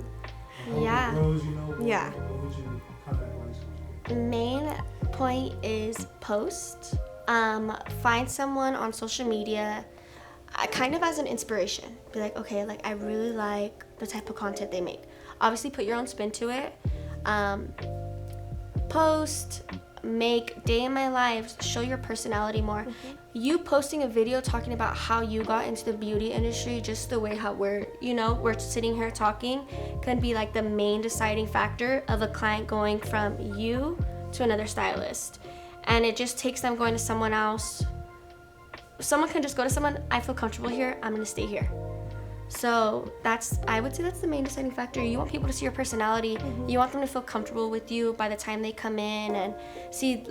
S3: I hope it grows, you know. What would you kind of advice would you give?
S1: Main point is post. Find someone on social media, kind of as an inspiration. Be like, okay, like I really like the type of content they make. Obviously, put your own spin to it. post, make day in my life, show your personality more. You posting a video talking about how you got into the beauty industry, just the way how we're sitting here talking, can be like the main deciding factor of a client going from you to another stylist. And it just takes them going to someone else. Someone can just go to someone, I feel comfortable here, I'm gonna stay here. So I would say that's the main deciding factor. You want people to see your personality. You want them to feel comfortable with you by the time they come in and see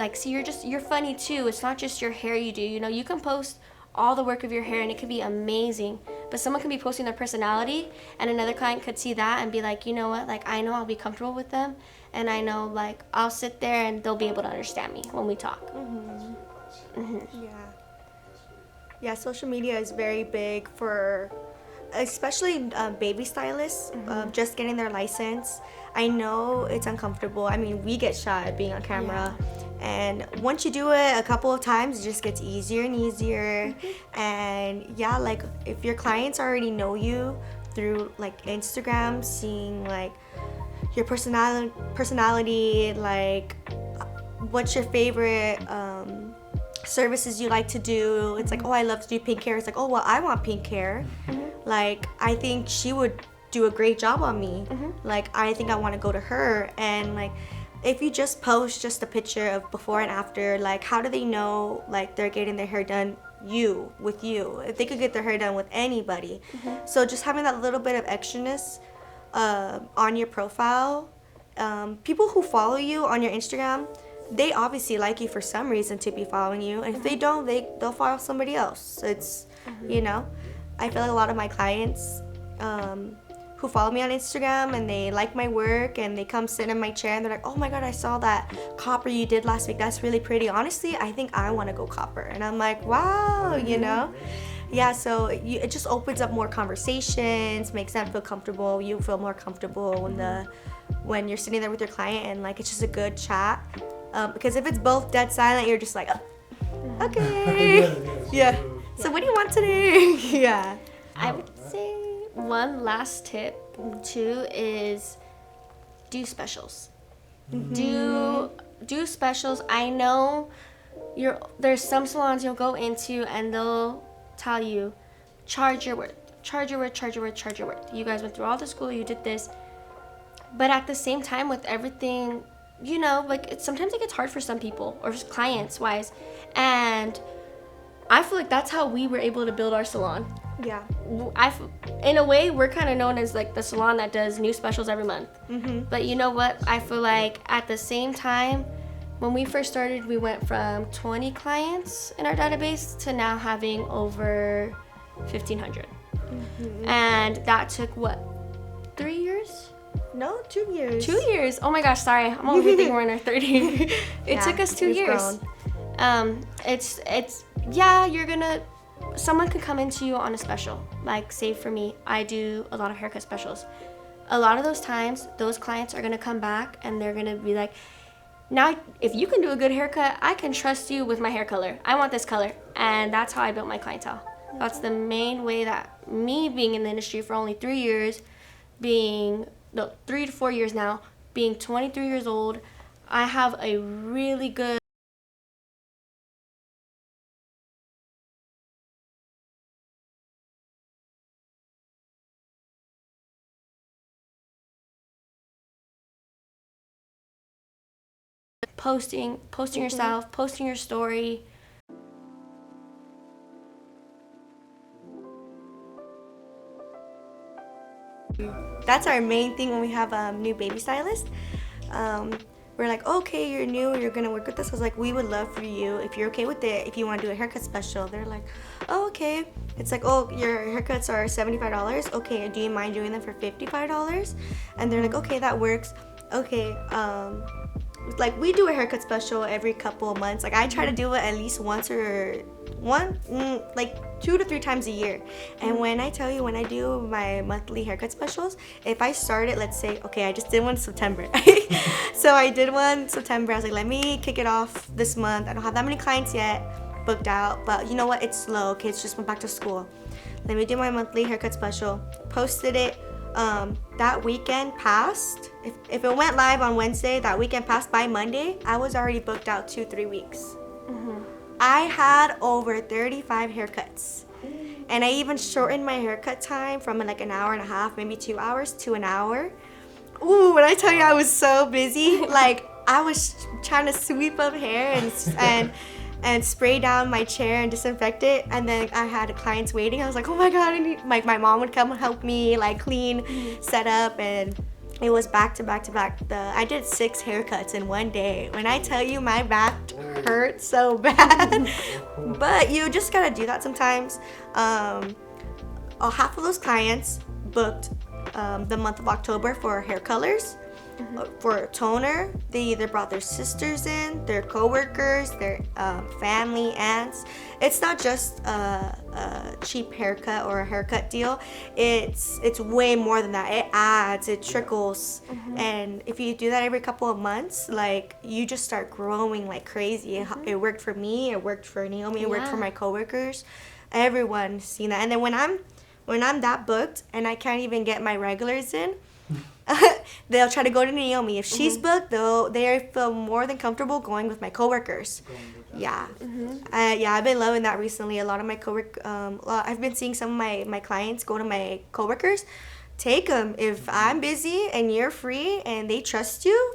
S1: you're funny too. It's not just your hair you do. You can post all the work of your hair and it could be amazing, but someone can be posting their personality and another client could see that and be like, you know what, like I know I'll be comfortable with them, and I know like I'll sit there and they'll be able to understand me when we talk.
S2: Yeah, social media is very big for especially baby stylists, just getting their license. I know it's uncomfortable. I mean, we get shy at being on camera. And once you do it a couple of times, it just gets easier and easier. And yeah, like if your clients already know you through like Instagram, seeing like your personality, like what's your favorite services you like to do. It's like, oh, I love to do pink hair. It's like, oh, well, I want pink hair. Like, I think she would do a great job on me. Like, I think I want to go to her. And like, if you just post just a picture of before and after, like, how do they know like they're getting their hair done with you? If they could get their hair done with anybody. So just having that little bit of extraness on your profile. People who follow you on your Instagram, they obviously like you for some reason to be following you, and if they don't, they'll follow somebody else. It's I feel like a lot of my clients who follow me on Instagram and they like my work and they come sit in my chair and they're like, oh my god, I saw that copper you did last week, that's really pretty. Honestly, I think I want to go copper. And I'm like, wow, yeah, so it just opens up more conversations, makes them feel comfortable. You feel more comfortable when you're sitting there with your client, and like it's just a good chat. Because if it's both dead silent, you're just like, oh, okay, yeah. So what do you want today? Yeah.
S1: I would say one last tip too is do specials. Do specials. I know there's some salons you'll go into and they'll tell you, charge your worth. You guys went through all the school, you did this. But at the same time, with everything, like sometimes it gets hard for some people or clients wise, and I feel like that's how we were able to build our salon.
S2: Yeah.
S1: In a way, we're kind of known as like the salon that does new specials every month. But you know what? I feel like at the same time, when we first started, we went from 20 clients in our database to now having over 1,500. And that took what, 3 years?
S2: No, 2 years.
S1: 2 years. Oh my gosh, sorry. I'm only thinking we're in our 30. It took us 2 years. Someone could come into you on a special. Like, say for me, I do a lot of haircut specials. A lot of those times, those clients are gonna come back and they're gonna be like, now, if you can do a good haircut, I can trust you with my hair color. I want this color. And that's how I built my clientele. That's the main way that me being in the industry for only 3 years, 3 to 4 years now, being 23 years old, I have a really good posting yourself, posting your story.
S2: That's our main thing when we have a new baby stylist. We're like, okay, you're new, you're gonna work with us. I was like, we would love for you, if you're okay with it, if you want to do a haircut special. They're like, oh, okay. It's like, oh, your haircuts are $75. Okay, do you mind doing them for $55? And they're like, okay, that works. Okay, like we do a haircut special every couple of months. Like I try to do it at least like 2 to 3 times a year. And when I tell you, when I do my monthly haircut specials, if I start it, let's say, okay, I just did one in September. So I did one in September. I was like, let me kick it off this month. I don't have that many clients yet booked out, but you know what? It's slow. Kids just went back to school. Let me do my monthly haircut special. Posted it that weekend passed. If it went live on Wednesday, that weekend passed by Monday, I was already booked out 2-3 weeks. I had over 35 haircuts. And I even shortened my haircut time from like an hour and a half, maybe 2 hours, to an hour. Ooh, when I tell you I was so busy, like I was trying to sweep up hair and spray down my chair and disinfect it. And then I had clients waiting. I was like, oh my God, my mom would come and help me like clean, set up, and it was back to back to back. I did 6 haircuts in one day. When I tell you my back hurt so bad, but you just gotta do that sometimes. Half of those clients booked the month of October for hair colors. For toner, they either brought their sisters in, their coworkers, their family, aunts. It's not just a cheap haircut or a haircut deal. It's way more than that. It adds, it trickles, and if you do that every couple of months, like you just start growing like crazy. It worked for me. It worked for Naomi. It worked for my coworkers. Everyone's seen that. And then when I'm that booked and I can't even get my regulars in, they'll try to go to Naomi. If she's booked, they feel more than comfortable going with my coworkers. Yeah. I've been loving that recently. A lot of my I've been seeing some of my clients go to my coworkers. Take them. If I'm busy and you're free and they trust you,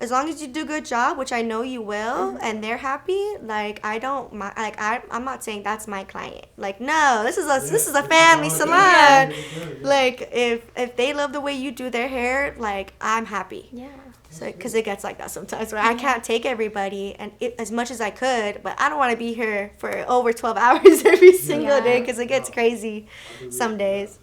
S2: as long as you do a good job, which I know you will, and they're happy, like I don't, like I'm not saying that's my client. Like no, this is a family salon. Like if they love the way you do their hair, like I'm happy. Yeah. So because it gets like that sometimes where I can't take everybody and as much as I could, but I don't want to be here for over 12 hours every single day because it gets crazy some days.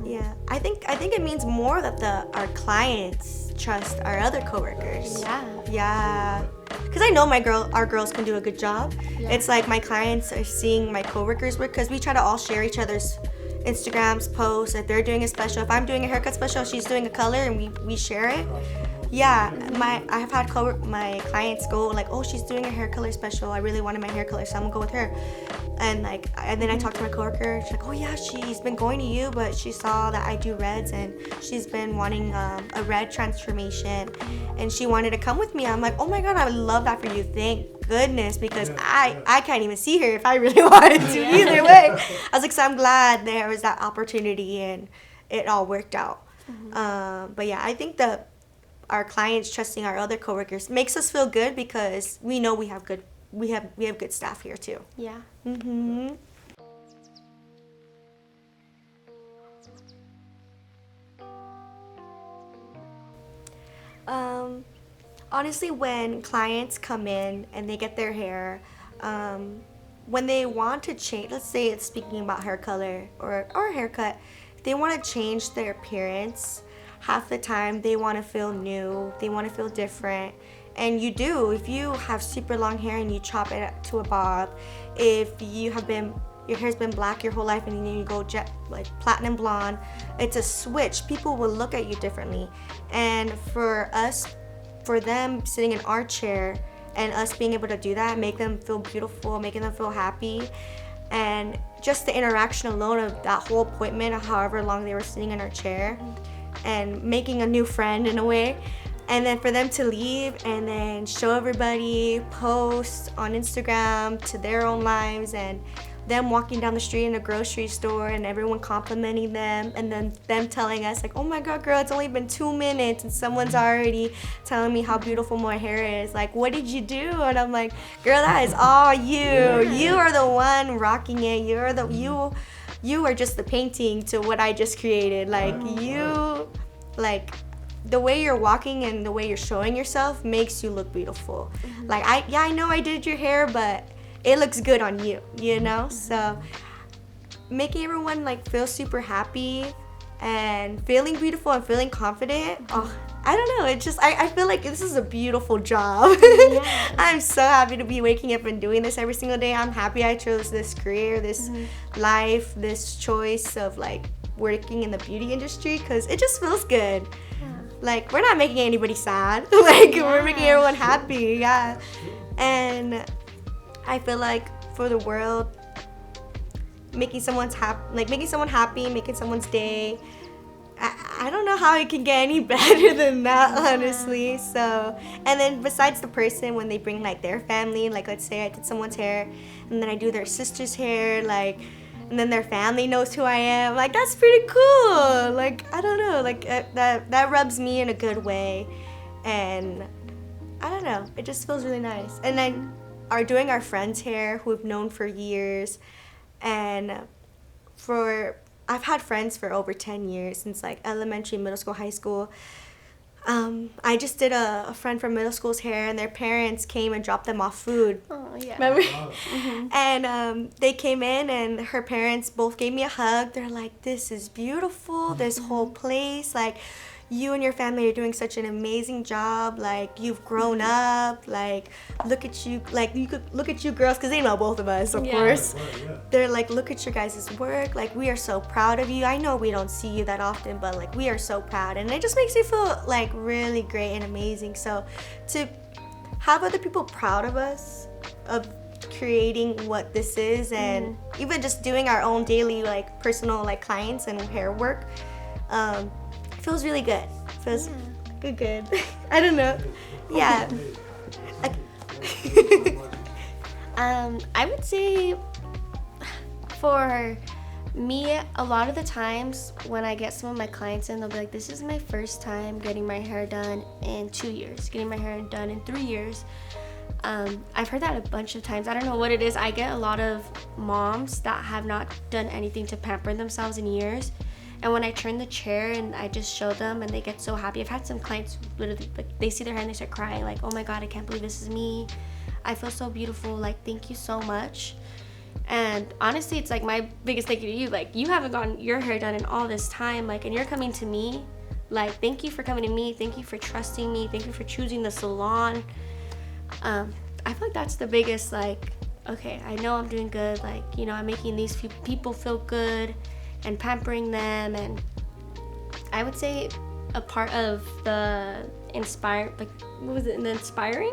S2: Yeah, I think it means more that our clients trust our other coworkers. Yeah. Because I know our girls can do a good job. Yeah. It's like my clients are seeing my coworkers work because we try to all share each other's Instagrams, posts. If they're doing a special, if I'm doing a haircut special, she's doing a color, and we share it. Yeah, I have had my clients go like, oh, she's doing a hair color special. I really wanted my hair color, so I'm gonna go with her. And then I talked to my coworker. She's like, oh yeah, she's been going to you, but she saw that I do reds, and she's been wanting a red transformation, and she wanted to come with me. I'm like, oh my God, I would love that for you. Thank goodness, because I can't even see her if I really wanted to either way. I was like, so I'm glad there was that opportunity, and it all worked out. But yeah, I think our clients trusting our other coworkers makes us feel good because we know we have good staff here too. Yeah. Honestly, when clients come in and they get their hair, when they want to change, let's say it's speaking about hair color or haircut, if they want to change their appearance, half the time they want to feel new, they want to feel different. And you do. If you have super long hair and you chop it to a bob, if your hair's been black your whole life and then you go like platinum blonde, it's a switch. People will look at you differently. And for them sitting in our chair and us being able to do that, make them feel beautiful, making them feel happy, and just the interaction alone of that whole appointment, however long they were sitting in our chair, and making a new friend in a way. And then for them to leave and then show everybody, post on Instagram to their own lives, and them walking down the street in a grocery store and everyone complimenting them, and then them telling us like, oh my God, girl, it's only been 2 minutes and someone's already telling me how beautiful my hair is. Like, what did you do? And I'm like, girl, that is all you. You are the one rocking it. You are just the painting to what I just created. The way you're walking and the way you're showing yourself makes you look beautiful. Like, I know I did your hair, but it looks good on you, you know? So making everyone like feel super happy and feeling beautiful and feeling confident, I don't know, it's just, I feel like this is a beautiful job. I'm so happy to be waking up and doing this every single day. I'm happy I chose this career, this life, this choice of like working in the beauty industry, because it just feels good. Like, we're not making anybody sad. We're making everyone happy. And I feel like for the world, making someone happy, making someone's day, I don't know how it can get any better than that, honestly. So, and then besides the person, when they bring like their family, like let's say I did someone's hair and then I do their sister's hair, like, and then their family knows who I am, like that's pretty cool. Like, I don't know, like that rubs me in a good way, and I don't know, it just feels really nice. And then doing our friends' hair who we've known for years, and I've had friends for over 10 years, since like elementary, middle school, high school. I just did a friend from middle school's hair, and their parents came and dropped them off food.
S1: Oh, yeah.
S2: Remember? Mm-hmm. And they came in, and her parents both gave me a hug. They're like, this is beautiful, this whole place. Like, you and your family are doing such an amazing job. Like, you've grown up. Like, look at you. Like, you could look at you girls, because they know both of us, of course.
S3: Right, yeah.
S2: They're like, look at your guys' work. Like, we are so proud of you. I know we don't see you that often, but like, we are so proud. And it just makes me feel like really great and amazing. So to have other people proud of us, of creating what this is, and even just doing our own daily like personal like clients and hair work, feels really good. Feels good. I don't know. Yeah.
S1: I would say for me, a lot of the times when I get some of my clients in, they'll be like, this is my first time getting my hair done in 2 years, getting my hair done in 3 years. I've heard that a bunch of times. I don't know what it is. I get a lot of moms that have not done anything to pamper themselves in years. And when I turn the chair and I just show them, and they get so happy. I've had some clients literally, like, they see their hair and they start crying, like, oh my God, I can't believe this is me. I feel so beautiful. Like, thank you so much. And honestly, it's like my biggest thank you to you. Like, you haven't gotten your hair done in all this time, like, and you're coming to me. Like, thank you for coming to me. Thank you for trusting me. Thank you for choosing the salon. I feel like that's the biggest, like, okay, I know I'm doing good. Like, you know, I'm making these people feel good and pampering them. And I would say a part of the the inspiring?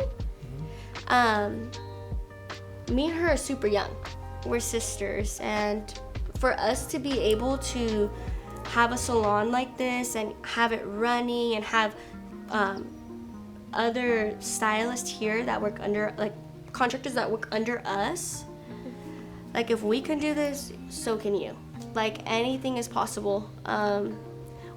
S1: Me and her are super young. We're sisters, and for us to be able to have a salon like this and have it running and have other stylists here that work under, like, contractors that work under us, like, if we can do this, so can you. Like, anything is possible.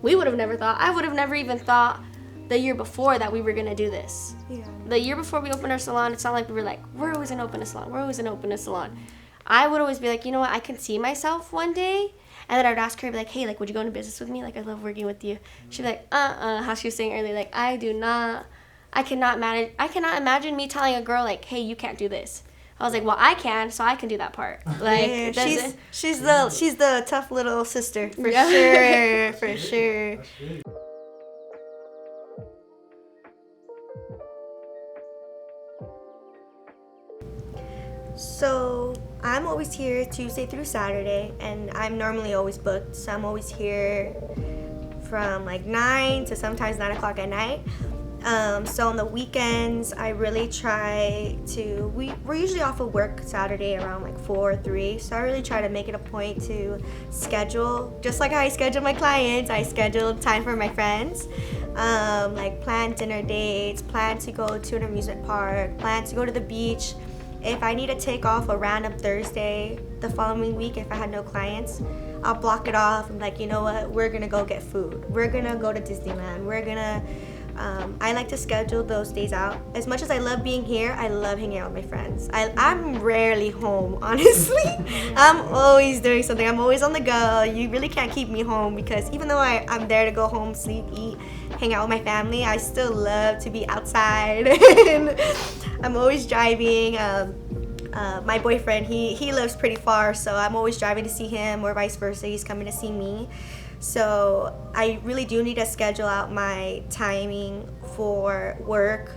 S1: We would have never thought, I would have never even thought the year before that we were gonna do this. Yeah. The year before we opened our salon, it's not like we were like, we're always gonna open a salon, we're always gonna open a salon. I would always be like, you know what, I can see myself one day. And then I would ask her, be like, hey, like, would you go into business with me? Like, I love working with you. She'd be like, how she was saying earlier, like, I cannot imagine me telling a girl, like, hey, you can't do this. I was like, well, I can, so I can do that part. Like,
S2: yeah, she's the tough little sister, for sure, for sure. So I'm always here Tuesday through Saturday, and I'm normally always booked, so I'm always here from like 9 to sometimes 9 o'clock at night. So on the weekends, I really try to, we're usually off of work Saturday around like 4 or 3, so I really try to make it a point to schedule, just like how I schedule my clients, I schedule time for my friends, like plan dinner dates, plan to go to an amusement park, plan to go to the beach. If I need to take off a random Thursday the following week, if I had no clients, I'll block it off. I'm like, you know what, we're gonna go get food, we're gonna go to Disneyland, we're gonna, I like to schedule those days out. As much as I love being here, I love hanging out with my friends. I'm rarely home, honestly. I'm always doing something. I'm always on the go. You really can't keep me home, because even though I'm there to go home, sleep, eat, hang out with my family, I still love to be outside. And I'm always driving. My boyfriend, he lives pretty far, so I'm always driving to see him, or vice versa. He's coming to see me. So I really do need to schedule out my timing for work,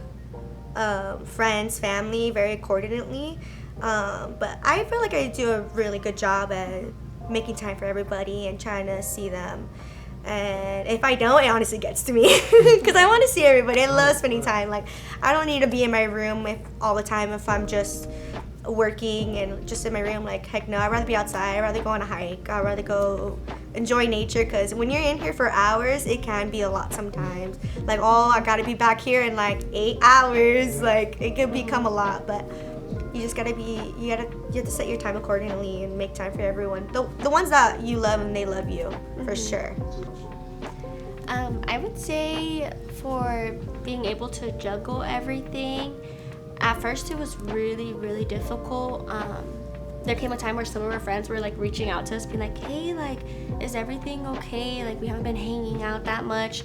S2: friends, family very coordinately. But I feel like I do a really good job at making time for everybody and trying to see them. And if I don't, it honestly gets to me, because I want to see everybody. I love spending time. Like, I don't need to be in my room all the time if I'm just working and just in my room. Like, heck no, I'd rather be outside. I'd rather go on a hike. I'd rather go enjoy nature, because when you're in here for hours, it can be a lot sometimes. Like, oh, I gotta be back here in like 8 hours. Like, it could become a lot, but you just gotta be, you have to set your time accordingly and make time for everyone. The ones that you love and they love you, for sure.
S1: I would say for being able to juggle everything, at first it was really, really difficult. There came a time where some of our friends were like reaching out to us, being like, hey, like, is everything okay? Like, we haven't been hanging out that much.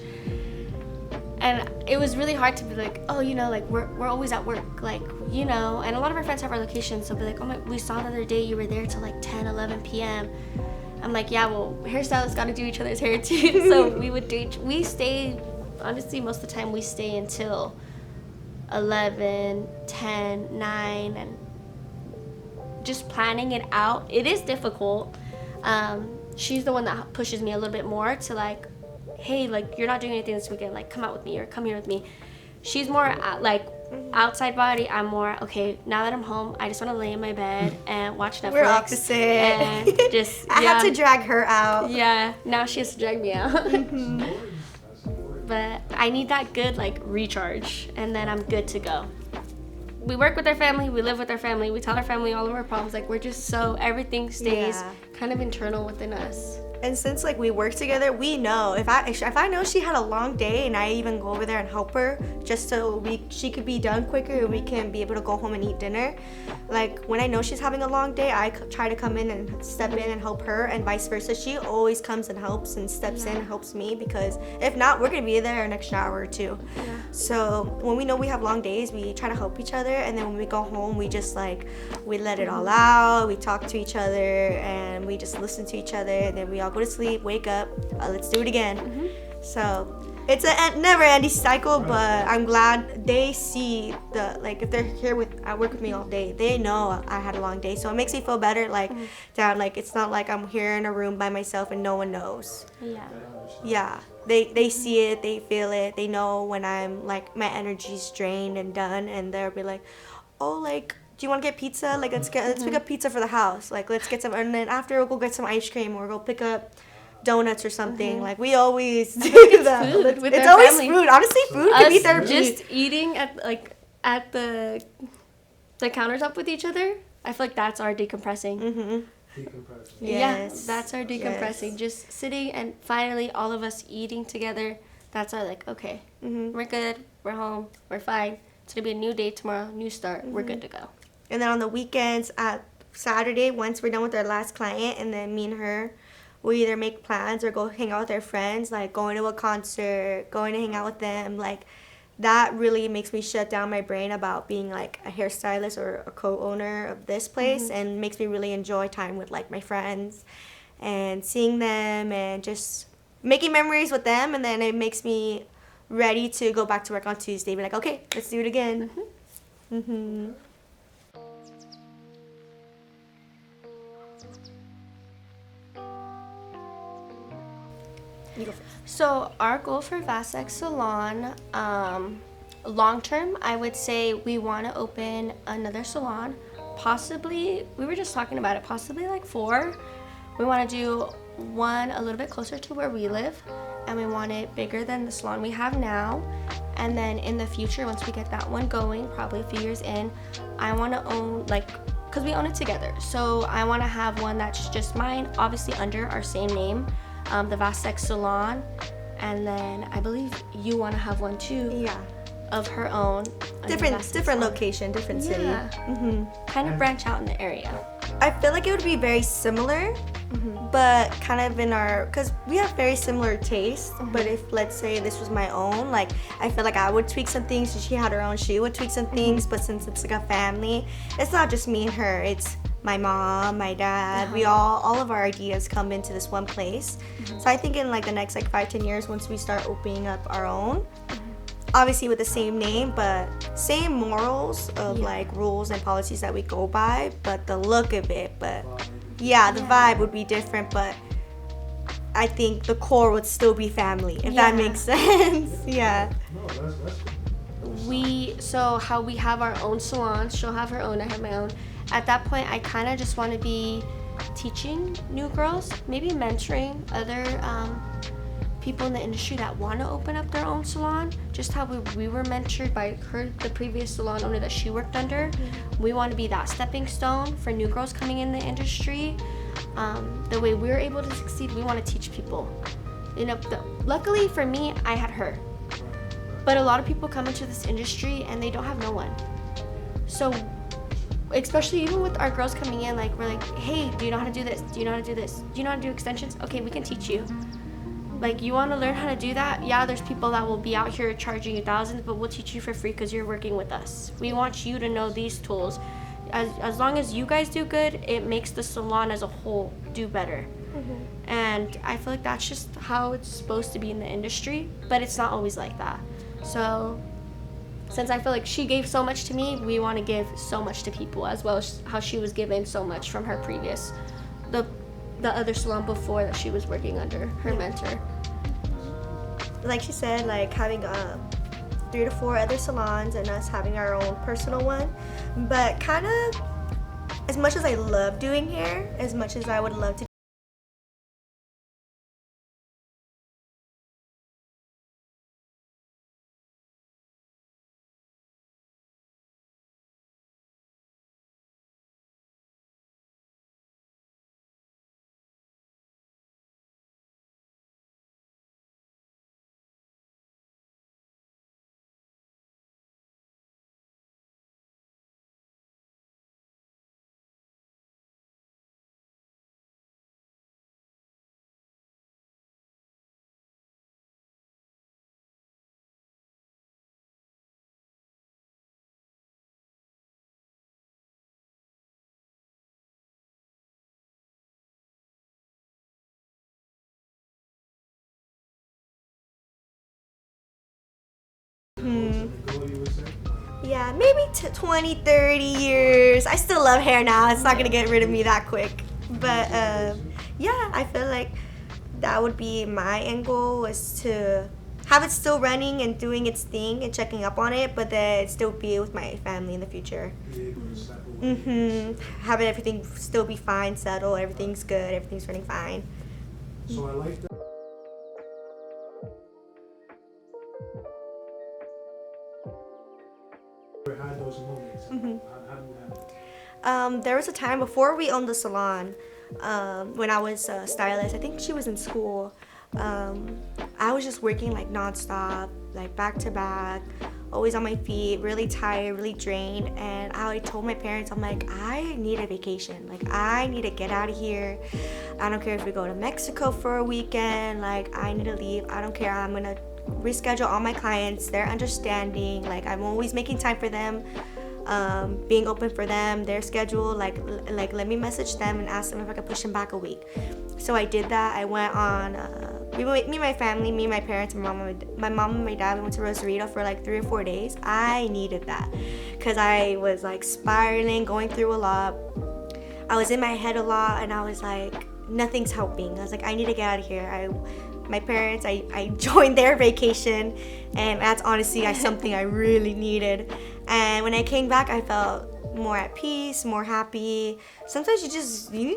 S1: And it was really hard to be like, oh, you know, like, we're always at work, like, you know. And a lot of our friends have our locations, so be like, oh my, we saw the other day you were there till like 10, 11 p.m. I'm like, yeah, well, hairstylists got to do each other's hair too. So we stay, honestly, most of the time we stay until 11, 10, 9, and just planning it out. It is difficult. She's the one that pushes me a little bit more to like, hey, like, you're not doing anything this weekend, like, come out with me or come here with me. She's more like outside body. I'm more, okay, now that I'm home, I just want to lay in my bed and watch Netflix.
S2: We're opposite.
S1: And just,
S2: I had to drag her out.
S1: Yeah, now she has to drag me out. But I need that good, like, recharge, and then I'm good to go. We work with our family, we live with our family, we tell our family all of our problems. Like, we're just so, everything stays kind of internal within us.
S2: And since like we work together, we know if I know she had a long day and I even go over there and help her just so she could be done quicker and we can be able to go home and eat dinner. Like, when I know she's having a long day, I try to come in and step in and help her, and vice versa. She always comes and helps and steps in and helps me, because if not, we're gonna be there an extra hour or two. So when we know we have long days, we try to help each other, and then when we go home, we just like, we let it all out, we talk to each other, and we just listen to each other, and then we all go to sleep, wake up, let's do it again. So it's a never-ending cycle, but I'm glad they see like, if they're here at work with me all day, they know I had a long day, so it makes me feel better. Like, like, it's not like I'm here in a room by myself and no one knows. Yeah, they see it, they feel it, they know when I'm like, my energy's drained and done, and they'll be like, oh, like, do you want to get pizza? Like, let's pick up pizza for the house. Like, let's get some, and then after we'll go get some ice cream, or go pick up donuts or something. Like, we always do that. It's always family. Food. Honestly, food can be therapy.
S1: Just eating at the countertop with each other, I feel like that's our decompressing.
S3: Decompressing.
S1: Yes. Yeah, that's our decompressing. Just sitting and finally all of us eating together. That's our, like, okay, we're good, we're home, we're fine. It's gonna be a new day tomorrow, new start. We're good to go.
S2: And then on the weekends, at Saturday, once we're done with our last client, and then me and her, we either make plans or go hang out with our friends, like going to a concert, going to hang out with them. Like, that really makes me shut down my brain about being like a hairstylist or a co-owner of this place, and makes me really enjoy time with like my friends and seeing them and just making memories with them. And then it makes me ready to go back to work on Tuesday. Be like, okay, let's do it again.
S1: So our goal for VasXSalon, long term, I would say we want to open another salon. Possibly, we were just talking about it, possibly like 4. We want to do one a little bit closer to where we live, and we want it bigger than the salon we have now. And then in the future, once we get that one going, probably a few years in, I want to own, like, because we own it together, so I want to have one that's just mine, obviously under our same name, the VasXSalon. And then I believe you want to have one too, of her own,
S2: different location, different city.
S1: Kind of branch out in the area.
S2: I feel like it would be very similar, but kind of in our, because we have very similar tastes. But if, let's say, this was my own, like, I feel like I would tweak some things, so she had her own, she would tweak some things. But since it's like a family, it's not just me and her, it's my mom, my dad, we all of our ideas come into this one place. So I think in like the next like 5-10 years, once we start opening up our own, obviously with the same name, but same morals of like rules and policies that we go by, but the look of it, but the vibe would be different. But I think the core would still be family, if that makes sense.
S3: No, that's
S1: So how we have our own salons, she'll have her own, I have my own, at that point, I kind of just want to be teaching new girls, maybe mentoring other people in the industry that want to open up their own salon, just how we were mentored by her, the previous salon owner that she worked under. We want to be that stepping stone for new girls coming in the industry. The way we're able to succeed, we want to teach people. You know, luckily for me, I had her. But a lot of people come into this industry and they don't have no one. So, especially even with our girls coming in, like, we're like, hey, do you know how to do this? Do you know how to do this? Do you know how to do extensions? Okay, we can teach you. Like, you want to learn how to do that? Yeah, there's people that will be out here charging you thousands, but we'll teach you for free because you're working with us. We want you to know these tools. As long as you guys do good, it makes the salon as a whole do better. And I feel like that's just how it's supposed to be in the industry, but it's not always like that. So since I feel like she gave so much to me, we want to give so much to people, as well as how she was given so much from her previous, the other salon before that she was working under, her mentor.
S2: Like she said, like having 3 to 4 other salons and us having our own personal one. But kind of, as much as I love doing hair, as much as I would love to yeah, maybe 20, 30 years. I still love hair now. It's not going to get rid of me that quick. But yeah, I feel like that would be my end goal, was to have it still running and doing its thing and checking up on it, but then still be with my family in the future. Having everything still be fine, settled, everything's good, everything's running fine.
S3: So I like that. Had those moments. How do you have it?
S2: There was a time before we owned the salon, when I was a stylist. I think she was in school. I was just working like nonstop, like back to back, always on my feet, really tired, really drained. And I told my parents, I'm like, I need a vacation. Like, I need to get out of here. I don't care if we go to Mexico for a weekend. Like, I need to leave. I don't care. I'm gonna reschedule all my clients. They're understanding. Like, I'm always making time for them, being open for them, their schedule. Like let me message them and ask them if I could push them back a week. So I did that. I went on me and my family, me and my parents, my mom and my dad, we went to Rosarito for like 3 or 4 days. I needed that because I was like spiraling, going through a lot. I was in my head a lot, and I was like, nothing's helping. I was like, I need to get out of here. My parents, I joined their vacation, and that's honestly something I really needed. And when I came back, I felt more at peace, more happy. Sometimes you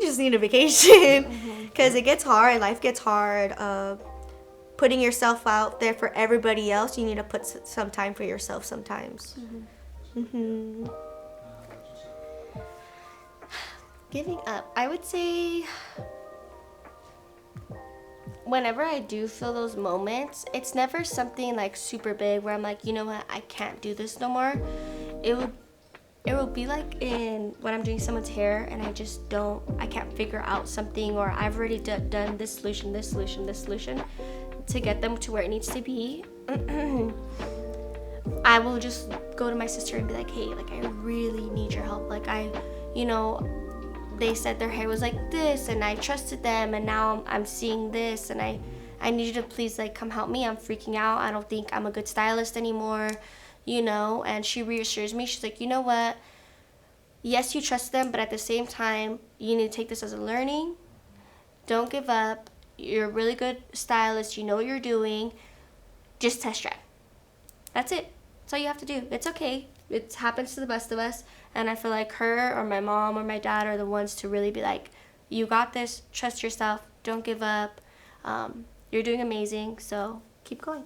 S2: just need a vacation because it gets hard. Life gets hard. Putting yourself out there for everybody else, you need to put some time for yourself sometimes.
S1: Giving up, I would say, whenever I do feel those moments, it's never something like super big where I'm like, you know what, I can't do this no more. It will be like when I'm doing someone's hair and I can't figure out something, or I've already done this solution to get them to where it needs to be. I will just go to my sister and be like, hey, like, I really need your help. Like, they said their hair was like this, and I trusted them, and now I'm seeing this, and I need you to please, like, come help me. I'm freaking out. I don't think I'm a good stylist anymore, and she reassures me. She's like, you know what? Yes, you trust them, but at the same time, you need to take this as a learning. Don't give up. You're a really good stylist. You know what you're doing. Just test drive. That's it. That's all you have to do. It's okay. It happens to the best of us. And I feel like her or my mom or my dad are the ones to really be like, you got this, trust yourself, don't give up. You're doing amazing, so keep going.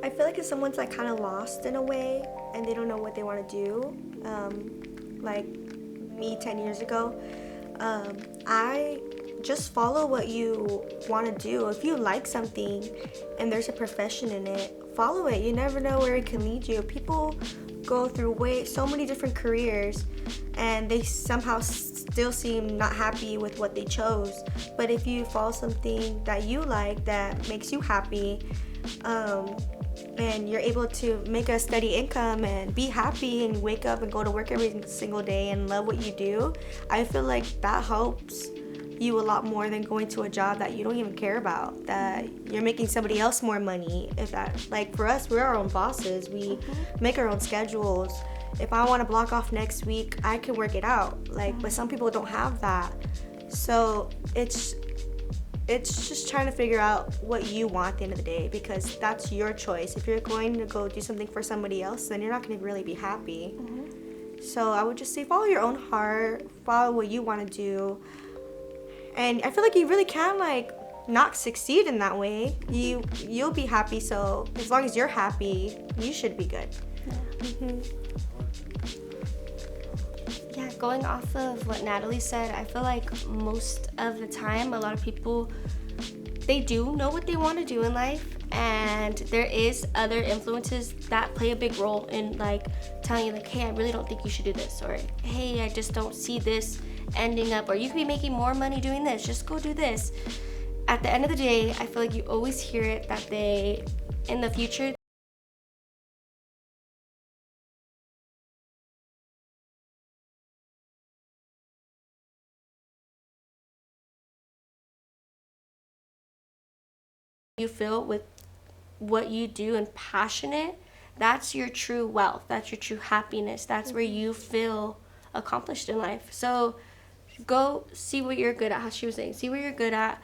S2: I feel like if someone's like kind of lost in a way and they don't know what they want to do, like me 10 years ago, I just follow what you want to do. If you like something and there's a profession in it, follow it. You never know where it can lead you. People go through so many different careers and they somehow still seem not happy with what they chose. But if you follow something that you like, that makes you happy, and you're able to make a steady income and be happy and wake up and go to work every single day and love what you do, I feel like that helps you a lot more than going to a job that you don't even care about, that you're making somebody else more money. If that, like for us, we're our own bosses. We make our own schedules. If I want to block off next week, I can work it out. Like, but some people don't have that. So it's just trying to figure out what you want at the end of the day, because that's your choice. If you're going to go do something for somebody else, then you're not going to really be happy. So I would just say follow your own heart, follow what you want to do. And I feel like you really can like not succeed in that way. You'll be happy, so as long as you're happy, you should be good.
S1: Yeah, going off of what Natalie said, I feel like most of the time, a lot of people, they do know what they want to do in life, and there is other influences that play a big role in like telling you like, hey, I really don't think you should do this, or hey, I just don't see this ending up, or you could be making more money doing this, just go do this. At the end of the day, I feel like you always hear it that they, in the future, you feel with what you do and passionate, that's your true wealth, that's your true happiness, that's where you feel accomplished in life. So go see what you're good at, how she was saying, see what you're good at.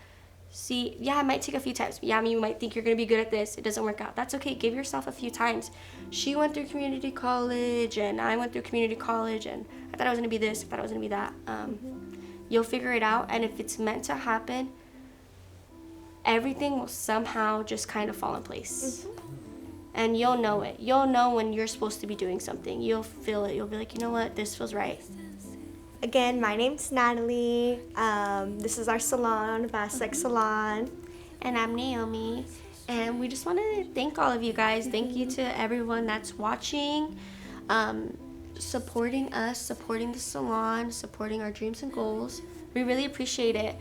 S1: See, yeah, it might take a few times. Yeah, I mean, you might think you're gonna be good at this, it doesn't work out. That's okay, give yourself a few times. She went through community college and I went through community college and I thought I was gonna be this, I thought I was gonna be that. You'll figure it out, and if it's meant to happen, everything will somehow just kind of fall in place. And you'll know it. You'll know when you're supposed to be doing something. You'll feel it. You'll be like, you know what, this feels right.
S2: Again, my name's Natalie. This is our salon, VasXSalon.
S1: And I'm Naomi. And we just want to thank all of you guys. Thank you to everyone that's watching, supporting us, supporting the salon, supporting our dreams and goals. We really appreciate it.